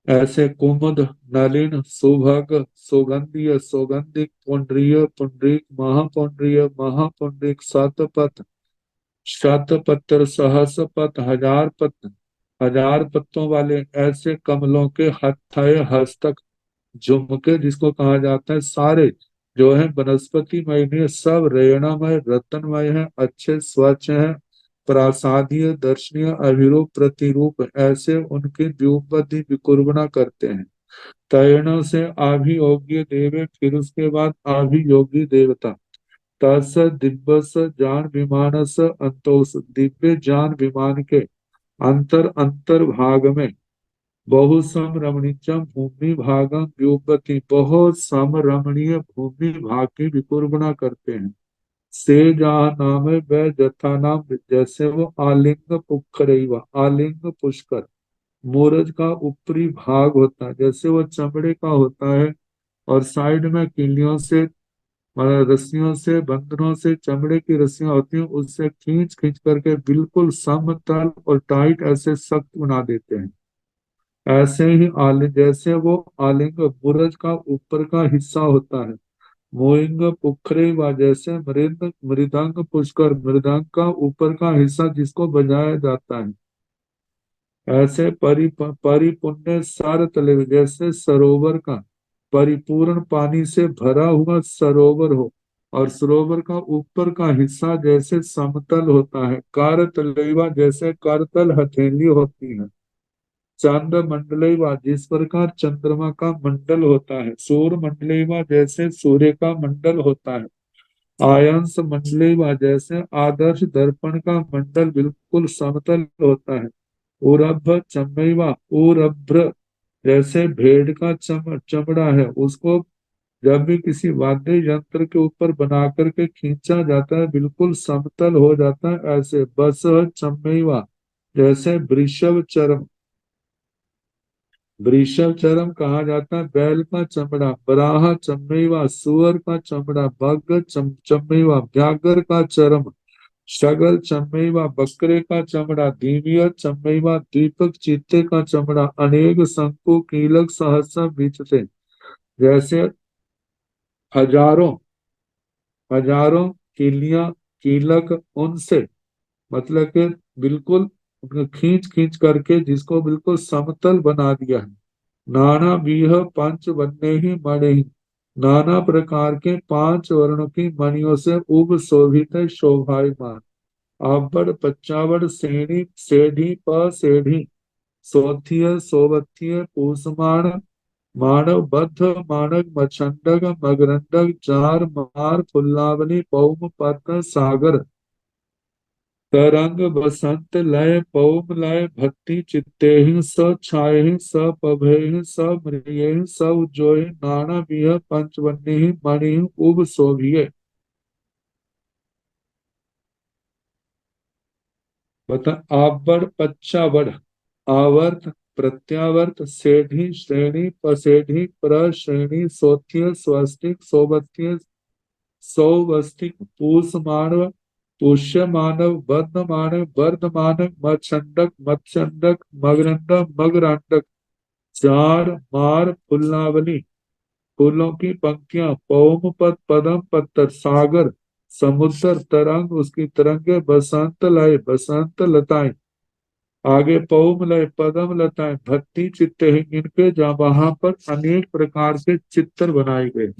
ऐसे कुमुद नलिन सुभग सुगंधीय सौगंधिक पुंड्रीय पुंडरीक महापुंड्रीय महापुंडरीक शतपथ शतपत्र सहस्रपत 1000 पत्र 1000 पत्तों वाले ऐसे कमलों के हथाए हस्तक झुमके जिसको कहा जाता है सारे जो है वनस्पतिमय में सब रेणामय रत्नमय है, अच्छे स्वच्छ है, प्रासादीय दर्शनीय अभिरूप प्रतिरूप ऐसे उनकी द्युपति विकुर्बना करते हैं। तैण से आभियोग्य देवे फिर उसके बाद आभियोगी देवता तस दिव्यस जान विमानस अंतोस दिव्य जान विमान के अंतर अंतर भाग में बहु सम रमणीचम भूमि भागम व्युपति, बहुत सम रमणीय भूमि भाग की विकुर्बणा करते हैं। से जहाँ नाम है वह जथा नाम, जैसे वो आलिंग पुखरैवा, आलिंग पुष्कर, मूरज का ऊपरी भाग होता है जैसे वो चमड़े का होता है, और साइड में किलियों से, रस्सियों से, बंधनों से, चमड़े की रस्सियां होती हैं, उससे खींच खींच करके बिल्कुल समतल और टाइट ऐसे सख्त बना देते हैं। ऐसे ही जैसे वो आलिंग बुरज का ऊपर का हिस्सा होता है, मोइंग पुखरे व जैसे मृदंग पुष्कर, मृदंग का ऊपर का हिस्सा जिसको बजाया जाता है, ऐसे परिपुण्य सार तले, जैसे सरोवर का परिपूर्ण पानी से भरा हुआ सरोवर हो, और सरोवर का ऊपर का हिस्सा जैसे समतल होता है, कार तलेवा जैसे करतल हथेली होती है, चंद्र मंडलेवा जिस प्रकार चंद्रमा का मंडल होता है, सूर्य मंडलेवा जैसे सूर्य का मंडल होता है, आयंस मंडलेवा जैसे आदर्श दर्पण का मंडल बिल्कुल समतल होता है, उरभ चमैवा, उरभ्र जैसे भेड़ का चमड़ा है, उसको जब भी किसी वाद्य यंत्र के ऊपर बना करके खींचा जाता है बिल्कुल समतल हो जाता है, ऐसे बस चमैवा जैसे वृषभ चरम, वृषभ चरम कहा जाता है बैल का चमड़ा, बराह चमड़ीवा सुअर का चमड़ा, बग चमड़ीवा व्याघ्र का चरम, शगल चमड़ीवा बकरे का चमड़ा, दिव्य चमड़ीवा दीपक चीते का चमड़ा, अनेक शंकु कीलक सहस्र बीचते, जैसे हजारों हजारों किलियां कीलक, उनसे मतलब कि बिल्कुल खींच खींच करके जिसको बिल्कुल समतल बना दिया है। नाना बीह पंच वन्य ही मणि, नाना प्रकार के पांच वर्णों की मणियों से उब शोभित है, शोभायमान। आबड़ पच्चावड़ सेणी सेढ़ी पसेढ़ी, सोथिय सोवथिय पूसमाण, मानव बद्ध मानक मछंडक मगरंडक, जार मार फुल्लावली पौम पद्म सागर, तरंग बसंत लय पौम लय भक्ति चित्तेहि स छायहि स पभयहि स म्रियहि स उज्जोहि, नाना बिह पंचवन्यहि मणिहि उब शोभिये। बता आवर्त पच्चावर्त, आवर्त प्रत्यावर्त सेढ़ी श्रेणी पसेढ़ी प्रश्रेणी सोथ्य स्वस्तिक सौवत्य सौवस्तिक पूष मानव पुष्य मानव बद्ध मानव वर्ध मानव मच्छंडक मत्स्यंडक मगरंडक मगरांडक, चार मार फुल्लावली फूलों की पंक्तियां, पौम पद पदम पत्तर सागर समुद्र, तरंग उसकी तरंगे, बसंत लय बसंत लताएं, आगे पौम लय पदम लताएं भक्ति चित्ते हैं, इनके जहाँ वहां पर अनेक प्रकार के चित्र बनाए गए।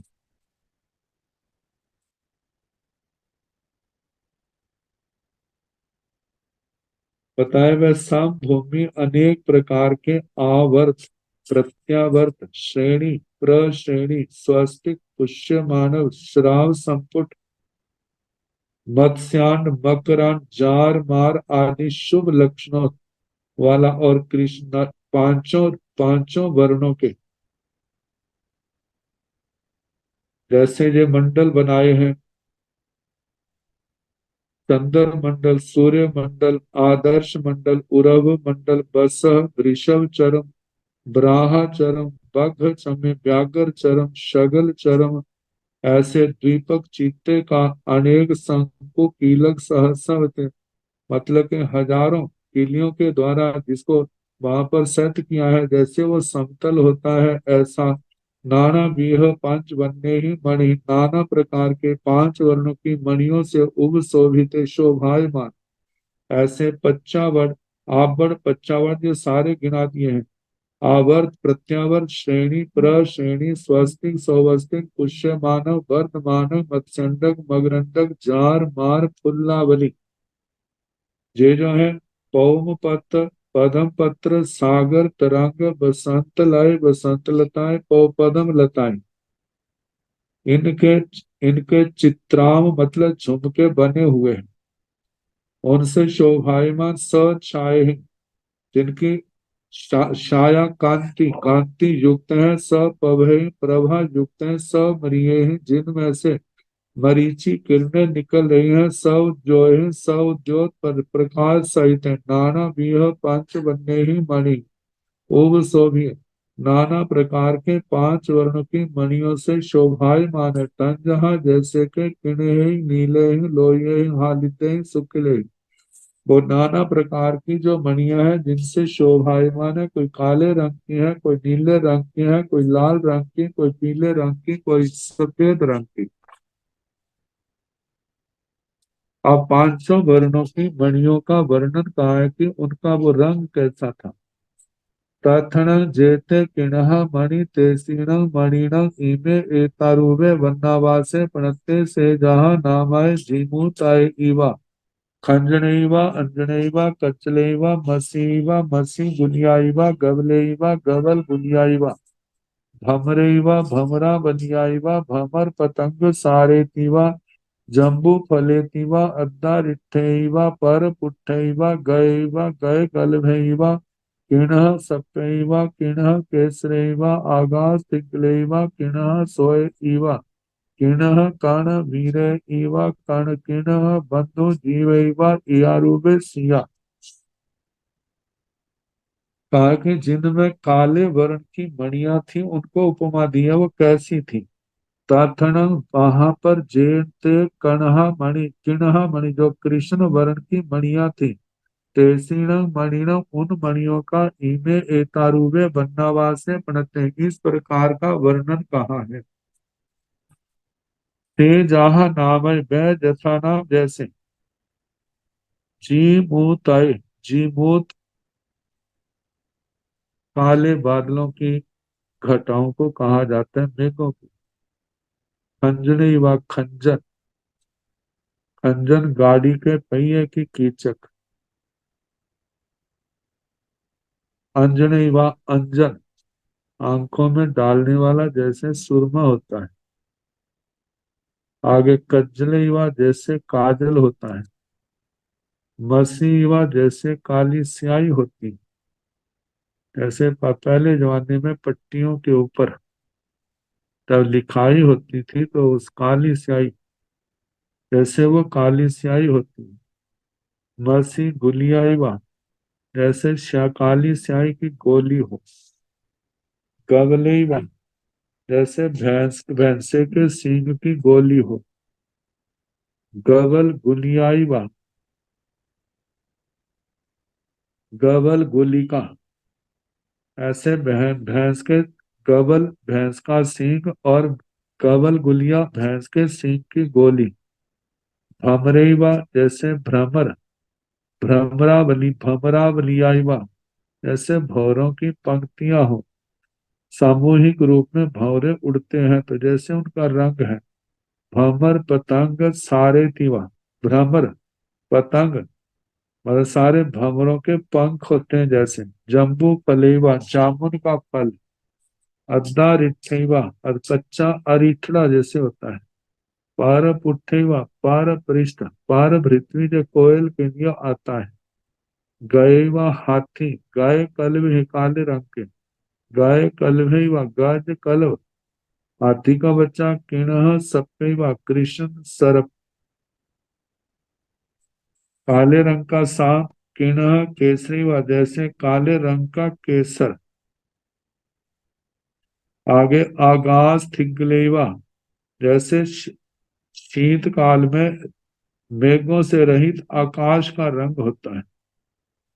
बताए वह सम भूमि अनेक प्रकार के आवर्त प्रत्यावर्त श्रेणी प्रश्रेणी स्वस्तिक पुष्य मानव श्राव संपुट मत्स्यान मकरान जार मार आदि शुभ लक्षणों वाला, और कृष्ण पांचों पांचों वर्णों के जैसे ये मंडल बनाए हैं, चंद्र मंडल, सूर्य मंडल, आदर्श मंडल, उरव मंडल, बस वृषभ चरम, ब्राहा चरम, बघ चमे व्याघ्र चरम, शगल चरम, ऐसे द्वीपक चीते का अनेक शंकु कीलक सहस्र होते, मतलब कि हजारों किलियों के द्वारा जिसको वहां पर सेट किया है, जैसे वो समतल होता है ऐसा। नाना बीह पांच वन्य ही मणि, नाना प्रकार के पांच वर्णों की मणियों से उब शोभित शोभायमान, ऐसे पच्चावर आबड़ पच्चावर जो सारे गिना दिए हैं, आवर्त प्रत्यावर्त श्रेणी प्रश्रेणी स्वस्तिक सौवस्तिक पुष्य मानव वर्त मानव मत्स्यंडक मगरंडक जार मार फुल्लावली, ये जो है पौम पत्र पदम पत्र सागर तरंग बसंत लय बसंत लताएं पदम लताएं, इनके इनके चित्राम मतलब झुमके बने हुए हैं, उनसे शोभायमान स छाए हैं, जिनकी छाया कांति कांति युक्त है, सपभय प्रभा युक्त है, समरिये हैं, जिनमें से मरीचि किरणें निकल रही हैं, सब जो है सब ज्योत पर प्रकाश सहित है, नाना बीह पंच बन्ने ही मणि ओव शोभित, नाना प्रकार के पांच वर्ण की मणियों से शोभायमान है, तन जहाँ जैसे के किणे ही नीले ही लोहे ही हालिते ही शुक्ले ही। वो नाना प्रकार की जो मणियां हैं जिनसे शोभायमान है, कोई काले रंग की है, कोई नीले रंग की है, कोई लाल रंग की, कोई पीले रंग की, कोई सफेद रंग की। अब 500 वर्णों की मणियों का वर्णन कहा है कि उनका वो रंग कैसा था। तथण जेते किणः मणि तेसीण मणिण इमे एतारुवे वन्नावासे प्रणते से जहाँ नामाय जीमूताय इवा खंजनैव अंजनैव कच्चलैव मसीव मसी गुलियाइव गवलैव गवल गुलियाइव भमरैव भमरा बलियाइव भमर पतंग सारेतिव जम्बू फलेतिव अद्दा रिट्ठैव पर पुट्ठैव गयैव गय गलभैव किणः सप्तैव किणः केसरैव आगास्तिग्लैव किणः सोय इव किणः कर्ण वीर इव कर्ण किणः बंधु जीवैव इयारुवे सिया। कहा कि जिनमें काले वर्ण की मणियां थी उनको उपमा दी है, वो कैसी थी। ताथण वहां पर जेते कणहा मणि किणहा मणि जो कृष्ण वर्ण की मणियां थी, तेसीण मणिण उन मणियों का इमे एतारुवे बन्नावासे पणते इस प्रकार का वर्णन कहा है। ते जहा नाम बै जथा नाम जैसे जी मूतय जी मूत काले बादलों की घटाओं को कहा जाता है मेघों को। खंजनी व खंजन खंजन गाड़ी के पहिए की कीचक। अंजनी व अंजन आंखों में डालने वाला जैसे सुरमा होता है। आगे कज्जली व जैसे काजल होता है। मसी व जैसे काली स्याही होती, जैसे पहले जमाने में पट्टियों के ऊपर तब लिखाई होती थी तो उस काली स्याही, जैसे वो काली स्याही होती है। मसी गुलियाई व जैसे काली स्याही की गोली हो। गवली व जैसे भैंसे के सींग की गोली हो। गवल गुलियाई व गवल गुलिका ऐसे भैंस के गवल भैंस का सींग और गवल गुलिया भैंस के सींग की गोली। भमरई व जैसे भ्रमर भमरावलियाई व जैसे भौरों की पंक्तियां हो। सामूहिक रूप में भौरे उड़ते हैं तो जैसे उनका रंग है। भ्रमर पतंग सारे तिवा भ्रमर पतंग मतलब सारे भंवरों के पंख होते हैं जैसे। जम्बू फलेवा जामुन का फल। अद्दा रिठेवा और कच्चा अरिठड़ा जैसे होता है। पार पुठेवा पार पृष्ठ पार पृथ्वी जो कोयल के लिए आता है। गए व हाथी गाय कल्ब है काले रंग के। गाय कल्ब है व गाज कल्ब हाथी का बच्चा। किणह सप्पे व कृष्ण सर्प काले रंग का सांप। किणह केसरी व जैसे काले रंग का केसर। आगे आगास थिगलेवा जैसे शीतकाल में मेघों से रहित आकाश का रंग होता है।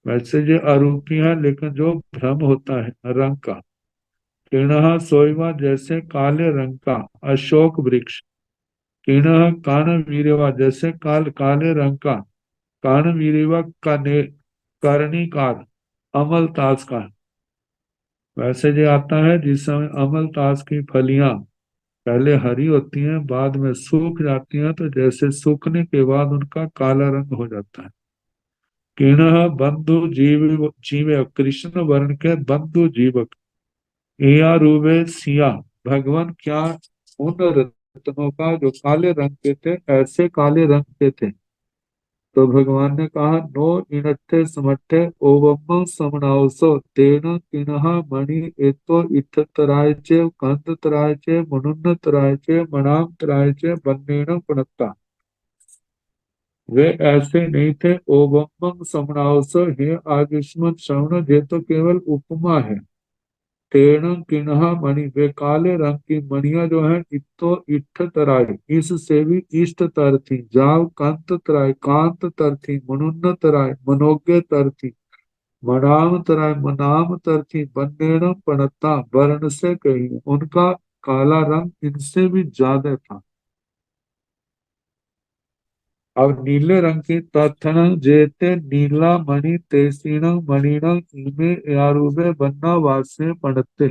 वैसे ये अरूपी है लेकिन जो भ्रम होता है रंग का। किणः सोयवा जैसे काले रंग का अशोक वृक्ष। किणः कान वीरवा जैसे काले रंग का कान वीरवा कर्णिकार अमलतास का। वैसे जो आता है जिस समय अमलतास की फलियां पहले हरी होती हैं बाद में सूख जाती हैं तो जैसे सूखने के बाद उनका काला रंग हो जाता है। किणः बंधु जीव कृष्ण वर्ण के बंधु जीवक। एया रूबे सिया भगवान क्या उन रत्नों का जो काले रंग के थे ऐसे काले रंग के थे। तो भगवान ने कहा नो इनट्ठे समट्ठे ओवम समनावसो तेन किन्हा मणि एतो इत्थतराय चे कंततराय चे मनुन्नतराय चे मणामतराय चे बन्नेन पुनत्ता। वे ऐसे नहीं थे ओवम समनावसो हे आयुष्मत श्रवण ये तो केवल उपमा है। तेण किन्हा मणि वे काले रंग की मणियां जो है इतो इट्ठ तराई इससे भी इष्ट तर थी। जाव कंत तराई कांत तर थी। मनुन्न तराई मनोज्ञ तर थी। मनाम तराई मनाम तर थी। बन्नेण पणता वर्ण से कही उनका काला रंग इनसे भी ज्यादा था। अब नीले रंग की तथन जेते नीला मणि तेसीण मणिण इमे यारूबे बन्ना वासे पड़ते।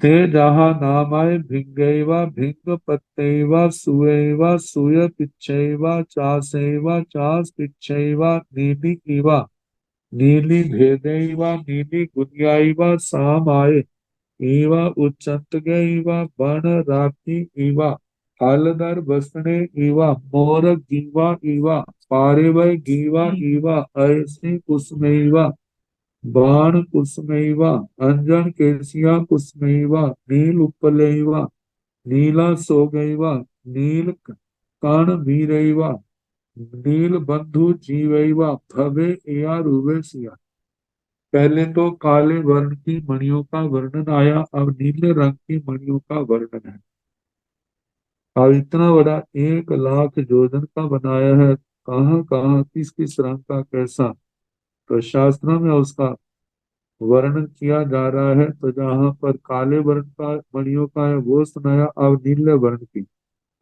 ते जहाँ नामाय भिंगैवा भिंग पत्तैवा सुयैवा सुय पिच्छैवा चासैवा चास पिच्छैवा नीली इवा नीली भेदैवा नीली गुनियाइवा सामाय इवा उच्चतगैवा बन राति इवा हलदर बसने इवा मोर गीवा इवा पारिवै गीवा इवा ऐसी कुसमैवा बाण कुसमैवा अंजन केसिया कुसमैवा नील उपलैवा नीला सोगैवा नील कण वीरैवा नील बंधु जीवैवा भवे या रुवेसिया। पहले तो काले वर्ण की मणियों का वर्णन आया, अब नीले रंग की मणियों का वर्णन है। अब इतना बड़ा 1 लाख जोजन का बनाया है, कहाँ कहाँ किस किस रंग का कैसा, तो शास्त्रों में उसका वर्णन किया जा रहा है। तो जहाँ पर काले वर्ण का मणियों का है वो सुनाया, अब नीले वर्ण की।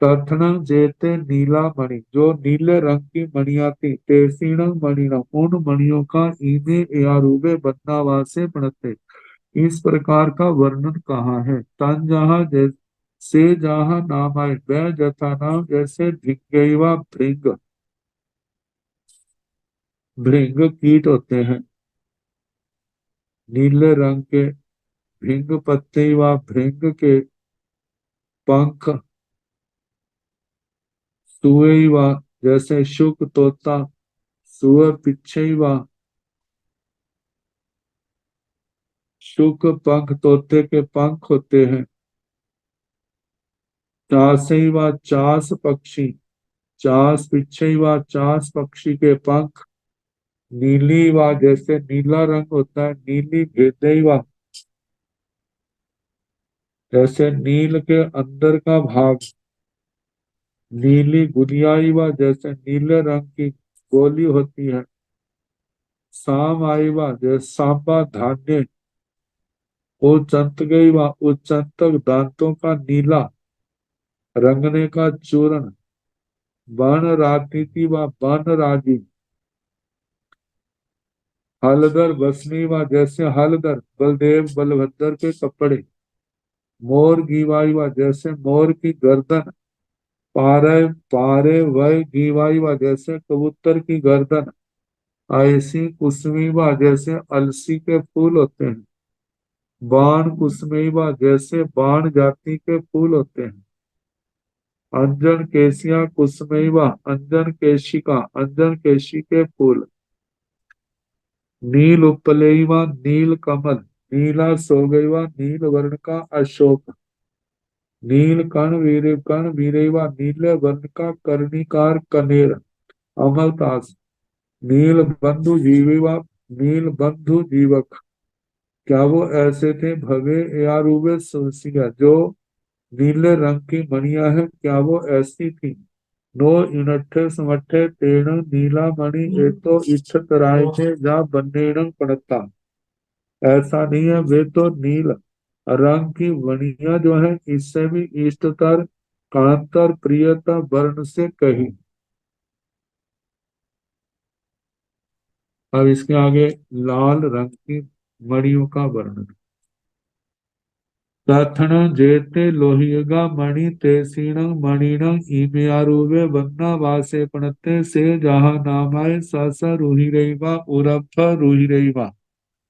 तथन जेते नीला मणि जो नीले रंग की मणियां थी तेसीण मणिना उन मणियों का इमे यारूबे बदनावासे पड़ते इस प्रकार का वर्णन कहाँ है। तन जहाँ जैसे जहाँ नाम आए वह जथा नाम जैसे भिंगैवा भृंग भृंग कीट होते हैं नीले रंग के। भृंग पत्ते व भृंग के पंख सुए व जैसे शुक तोता सुअ पिच्छे व शुक पंख तोते के पंख होते हैं। चासे व चास पक्षी चास पिच्छे व चास पक्षी के पंख नीली व जैसे नीला रंग होता है नीली भेदई व जैसे नील के अंदर का भाग नीली गुदियाई व जैसे नीले रंग की गोली होती है। साम आई व जैसे सांबा धान्य उचंत गई व उचंतक दांतों का नीला रंगने का चूर्ण बन राजनीति व बन राजी हलदर बसनी व जैसे हलदर बलदेव बलभद्र के कपड़े मोर गीवाई व जैसे मोर की गर्दन पारे पारे वह गीवाई व जैसे कबूतर की गर्दन ऐसी कुसमी व जैसे अलसी के फूल होते हैं। बाण कुसमी व जैसे बाण जाति के फूल होते हैं। अंजन केसिया कुसमी व अंजन केशिका अंजन केशी के फूल। नील उपलेवा नील कमल नीला सोगैवा नील वर्ण का अशोक नील कण वीरेवा नीले वर्ण का कर्णिकार कनेर अमलतास नील बंधु जीवेवा नील बंधु जीवक। क्या वो ऐसे थे भवे या रूबे सुरसिया जो नीले रंग की मणियां हैं, क्या वो ऐसी थी। नो इनट्ठे समट्ठे तेण नीला मणि एतो इच्छ तराय थे जा बन्नेण पड़ता। ऐसा नहीं है, वे तो नील रंग की वणियां जो है इससे भी इष्टतर कांतर प्रियता वर्ण से कही। अब इसके आगे लाल रंग की मणियों का वर्णन। तथन जेते लोहियगा मणि तेसीण मणिण इमियारूवे वन्ना वासे पणते से जहा नामाय स रूहि रहीवा उरफ रूहि रहीवा।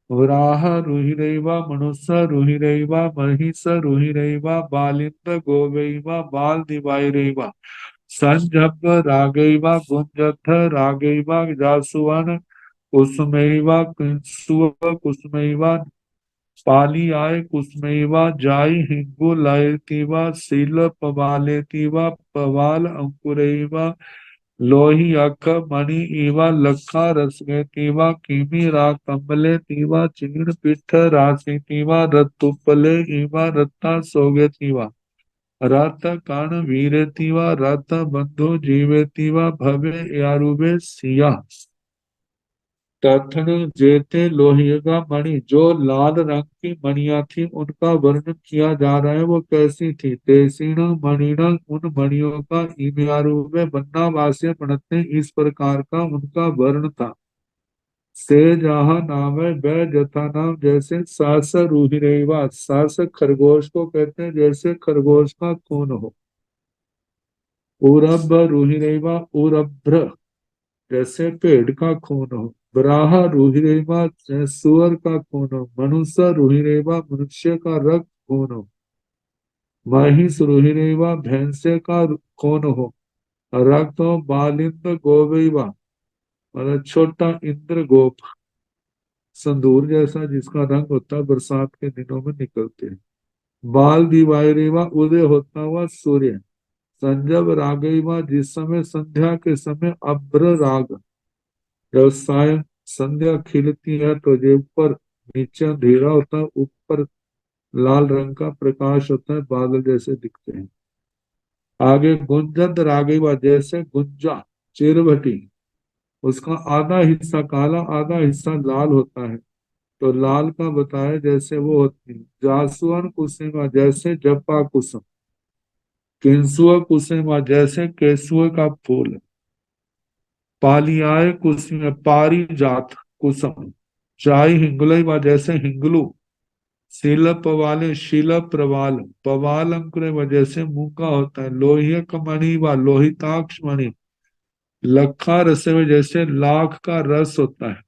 वराह रुहिरैवा मनुष्य रुहिरैवा महिष रुहिरैवा बालिंद गोवैवा बाल दिवाइरैवा संजब रागैवा गुंजथ रागैवा जासुवन कुसुमैवा किंसुव कुसुमैवा पाली आय कुसमैवा जाई हिंगु लयतिवा शील पवालेतिवा पवाल अंकुरैवा लोही अख मणि इवा लखा रसगेतिवा किमी रा कमले तीवा चीण पिठ राशि तीवा रतुपले इवा रत्ता सोगेतिवा रत कण वीरेतिवा रत बंधु जीवेतिवा भवे यारुवे सिया तथन जेते लोहिया मणि जो लाल रंग की मणियां थी उनका वर्णन किया जा रहा है वो कैसी थी तेसीण मणिण उन मणियों का इमियारू में बन्ना वास्य पढ़ते इस प्रकार का उनका वर्ण था से जहाँ नाम है बै जथा नाम जैसे सास रूहिरेवा सास खरगोश को कहते हैं जैसे खरगोश का खून हो उरब रूहिरेवा उरभ्र जैसे पेड़ का खून हो बराह रुहिरेवा सुअर का खून हो मनुष्य रुहिरेवा मनुष्य का रक्त खून हो महिष रुहिरेवा भैंसे का खून हो रक्त हो बालिंद गोवेवा मतलब छोटा इंद्र गोप संदूर जैसा जिसका रंग होता है बरसात के दिनों में निकलते हैं बाल दिवायरेवा उदय होता हुआ सूर्य संजब रागेवा जिस समय संध्या के समय अभ्र राग जब सायं संध्या खिलती है तो जो ऊपर नीचे अंधेरा होता है ऊपर लाल रंग का प्रकाश होता है बादल जैसे दिखते हैं आगे गुंजद रागिवा जैसे गुंजा चिरभटी उसका आधा हिस्सा काला आधा हिस्सा लाल होता है तो लाल का बताया जैसे वो होती है जासुअन कुसुमा जैसे जपा कुसुम किंसुआ कुसुमा जैसे केसुए का फूल पालियाए कुसुम पारी जात कुसुम चाय हिंगुलई व जैसे हिंगलू शीलप वाले शील प्रवाल पवाल अंकुर व जैसे मुंह का होता है लोहियक मणि व लोहिताक्ष मणि लखा रस में जैसे लाख का रस होता है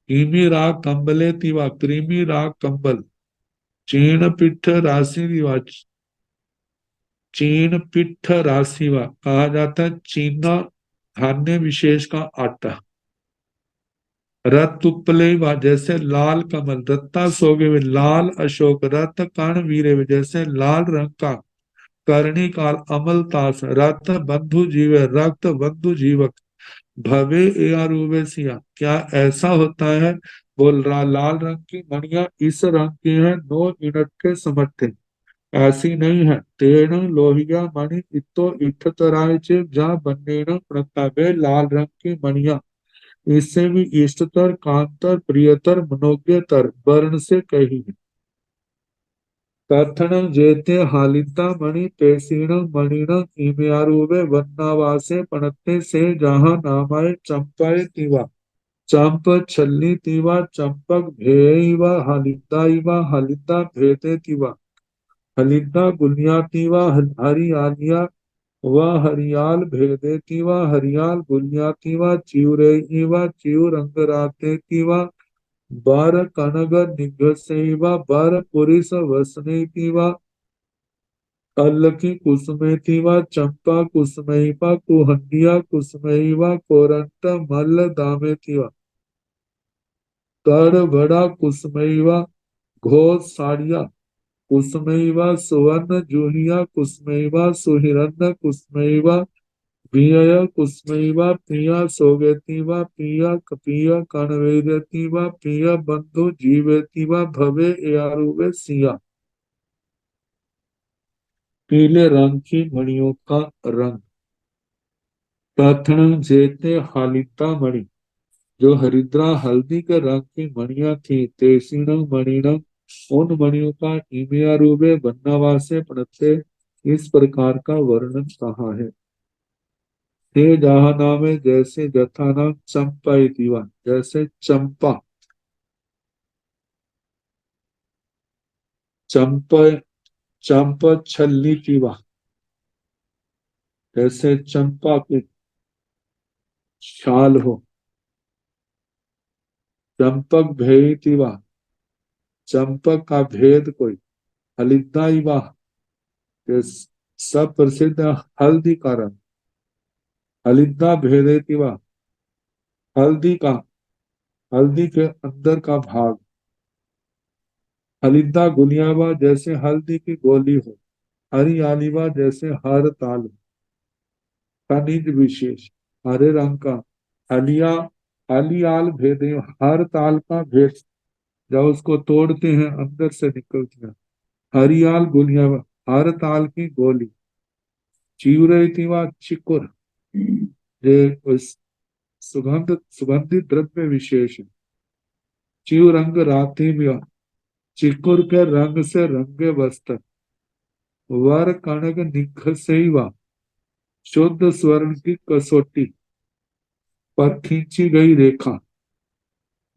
कीमी राग कंबले तिवा क्रीमी राग कंबल चीण पिठ राशि दिवा चीण पिठ राशि वा कहा जाता है चीना धान्य विशेष का आटा रत उपले वा जैसे लाल कमल रत्ता सोगे में लाल अशोक रत कर्ण वीरे में जैसे लाल रंग का करणी काल अमल तास रत बंधु जीवे रक्त बंधु जीवक भवे एआरुवे सिया क्या ऐसा होता है बोल रहा लाल रंग की मणिया इस रंग की है नो इनट के समर्थे ऐसी नहीं है तेण लोहिया मणि इतो इठ तराय जा बन्नेण प्रतापे लाल रंग की मणिया इससे भी इष्टतर कांतर प्रियतर मनोज्ञतर वर्ण से कही है कथन जेते हालिता मणि पेशीण मणिण इम्यारुवे वन्नावासे पणते से जहाँ नामाय चंपाय तिवा चंप छल्ली तिवा चंपक भेयवा हलिता हलिता भेते तिवा हलिता गुलिया तिवा हरियालिया वह हरियाल भेदे तिवा हरियाल गुलिया तिवा चिउरे इवा चिउर अंगराते तिवा बर कनग निघसेवा बर पुरिस वसनेतिवा अल्लकी कुसुमेतिवा चंपा कुसुमैवा कुहंडिया कुसुमैवा कोरंट मल्ल दामेतिवा कर बड़ा कुसुमैवा घोष साड़िया कुसुमैवा सुवर्ण जूहिया कुसुमैवा सुहिरण्य कुसुमैवा पिय कुसुमैवा पिया सोगेतिवा पिया कपिया कणवेदतिवा पिय बंधु जीवेतिवा भवे यारुवे सिया पीले रंग की मणियों का रंग तथन जेते हालिता मणि जो हरिद्रा हल्दी के रंग की मणियां थी तेसीण मणिण उन मणियों का इमिया रूपे बन्नावासे पड़ते इस प्रकार का वर्णन कहा है ते जहा नाम है जैसे जथा नाम चंपा दीवा जैसे चंपा चंप चंप छल्ली दीवा जैसे चंपा की शाल हो चंपक भेयति वा, चंपक का भेद कोई। हलिद्दा इवा, ये सब प्रसिद्ध हल्दी का रंग। हलिद्दा भेदेति वा, हल्दी का, हल्दी के अंदर का भाग। हलिद्दा गुलियावा, जैसे हल्दी की गोली हो। हरियालीवा, जैसे हर ताल हो। खनिज विशेष, हरे रंग का। हलिया, हलियाल भेदे, हर ताल का भेद, जब उसको तोड़ते हैं अंदर से निकलती है। हरियाल गुलियावा, हर ताल की गोली। चिवरेतिवा, चिकुर, ये उस सुगंधित द्रव्य विशेष है। चिव रंग राति में, चिकुर के रंग से रंगे वस्त्र। वर कणक निखसेवा, शुद्ध स्वर्ण की कसौटी पर खींची गई रेखा।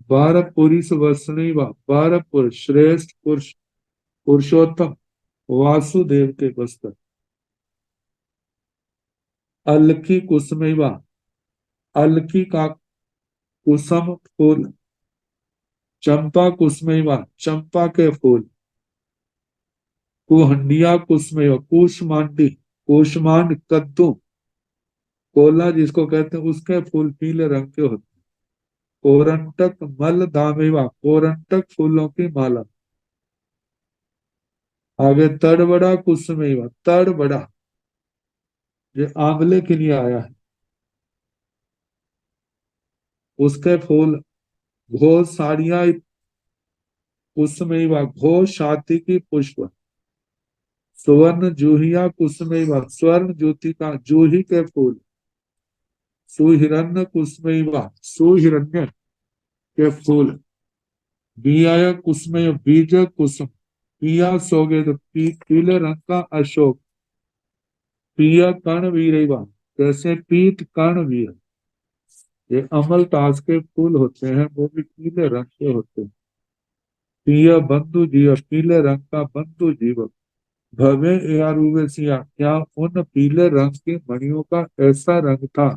12 पुरुष वसनीवा, 12 पुरुष, श्रेष्ठ पुरुष, पुरुषोत्तम वासुदेव के वस्त्र। अलकी कुसमेवा, अलकी का कुसम फूल। चंपा कुसमेवा, चंपा के फूल। कुहंडिया कुसमेवा, कुष्मांडी, कुष्मांड कद्दू, कोला जिसको कहते हैं, उसके फूल पीले रंग के होते हैं। कोरंटक मल दामेवा, कोरंटक फूलों की माला। आगे तड़बड़ा कुसमेवा, तड़बड़ा ये आंवले के लिए आया है, उसके फूल। घो साड़िया कुसमेवा, घो शाति की पुष्प। सुवर्ण जूहिया कुसमेवा, स्वर्ण ज्योति का, जूही के फूल। सुहिरण्य कुसमेवा, सुहिरण्य के फूल। बिया कुसमेय, बीज कुसुम। पिया सोगे तो पीले रंग का अशोक। पिया कर्ण वीरेवा, जैसे पीत कर्ण वीर। ये अमल तास के फूल होते हैं, वो भी पीले रंग के होते हैं। पिया बंधु जीव, पीले रंग का बंधु जीव। भवे यारुवेसिया, क्या उन पीले रंग की मणियों का ऐसा रंग था।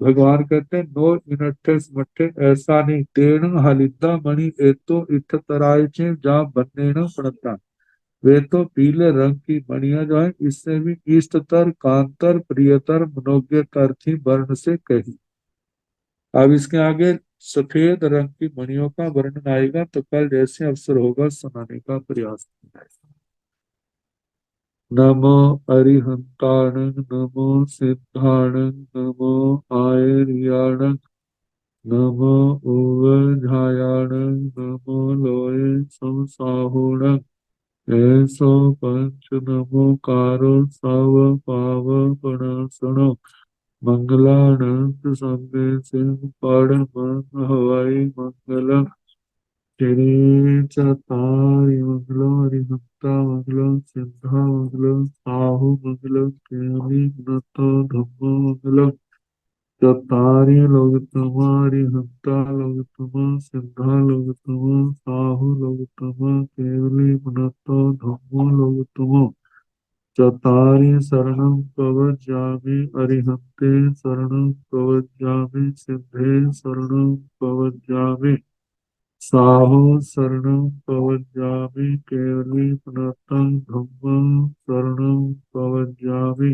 भगवान कहते हैं, नो इनट्ठे मट्ठे, ऐसा नहीं। तेण हलिद्दा मणि एतो इत्थ तराय चे जा बन्नेण प्रणता। वे तो पीले रंग की मणियां जो है, इससे भी इष्टतर, कांतर, प्रियतर, मनोज्ञतर थी वर्ण से कही। अब इसके आगे सफेद रंग की मणियों का वर्णन आएगा, तो कल जैसे अवसर होगा सुनाने का प्रयास करेंगे। नमो अरिहंताण, नमो सिद्धाण, नमो आयर्याण, नमो उवझायाण, नमो लोये संसाहुण। ऐसो पंच नमोकारो सव पावपणासनो। मंगलानंद संगे सिंह पड़ मंग हवाई मंगलम। श्री चतारि मंगलो हरिहंता मंगलो सिद्धा मंगलो साहु मंगलो केली नतो धम्मो मंगलो। चतारि लोग तुम्हारी हंता लोग तुम सिद्धा लोग तुम साहु लोग तुम केवली पुनतो धम्मो लोग तुम। चतारि शरणं प्रव्रजामि अरिहन्ते शरणं प्रव्रजामि सिद्धे शरणं प्रव्रजामि साहु शरणं प्रव्रजामि केवली पुनतं धम्मं शरणं प्रव्रजामि।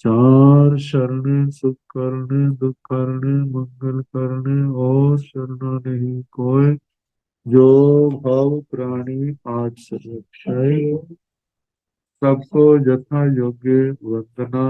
चार शरणे सुख करने दुख करने मंगल करने और शरणा नहीं कोई। जो भव प्राणी आज सर्वक्षय। सबको यथा योग्य वंदना।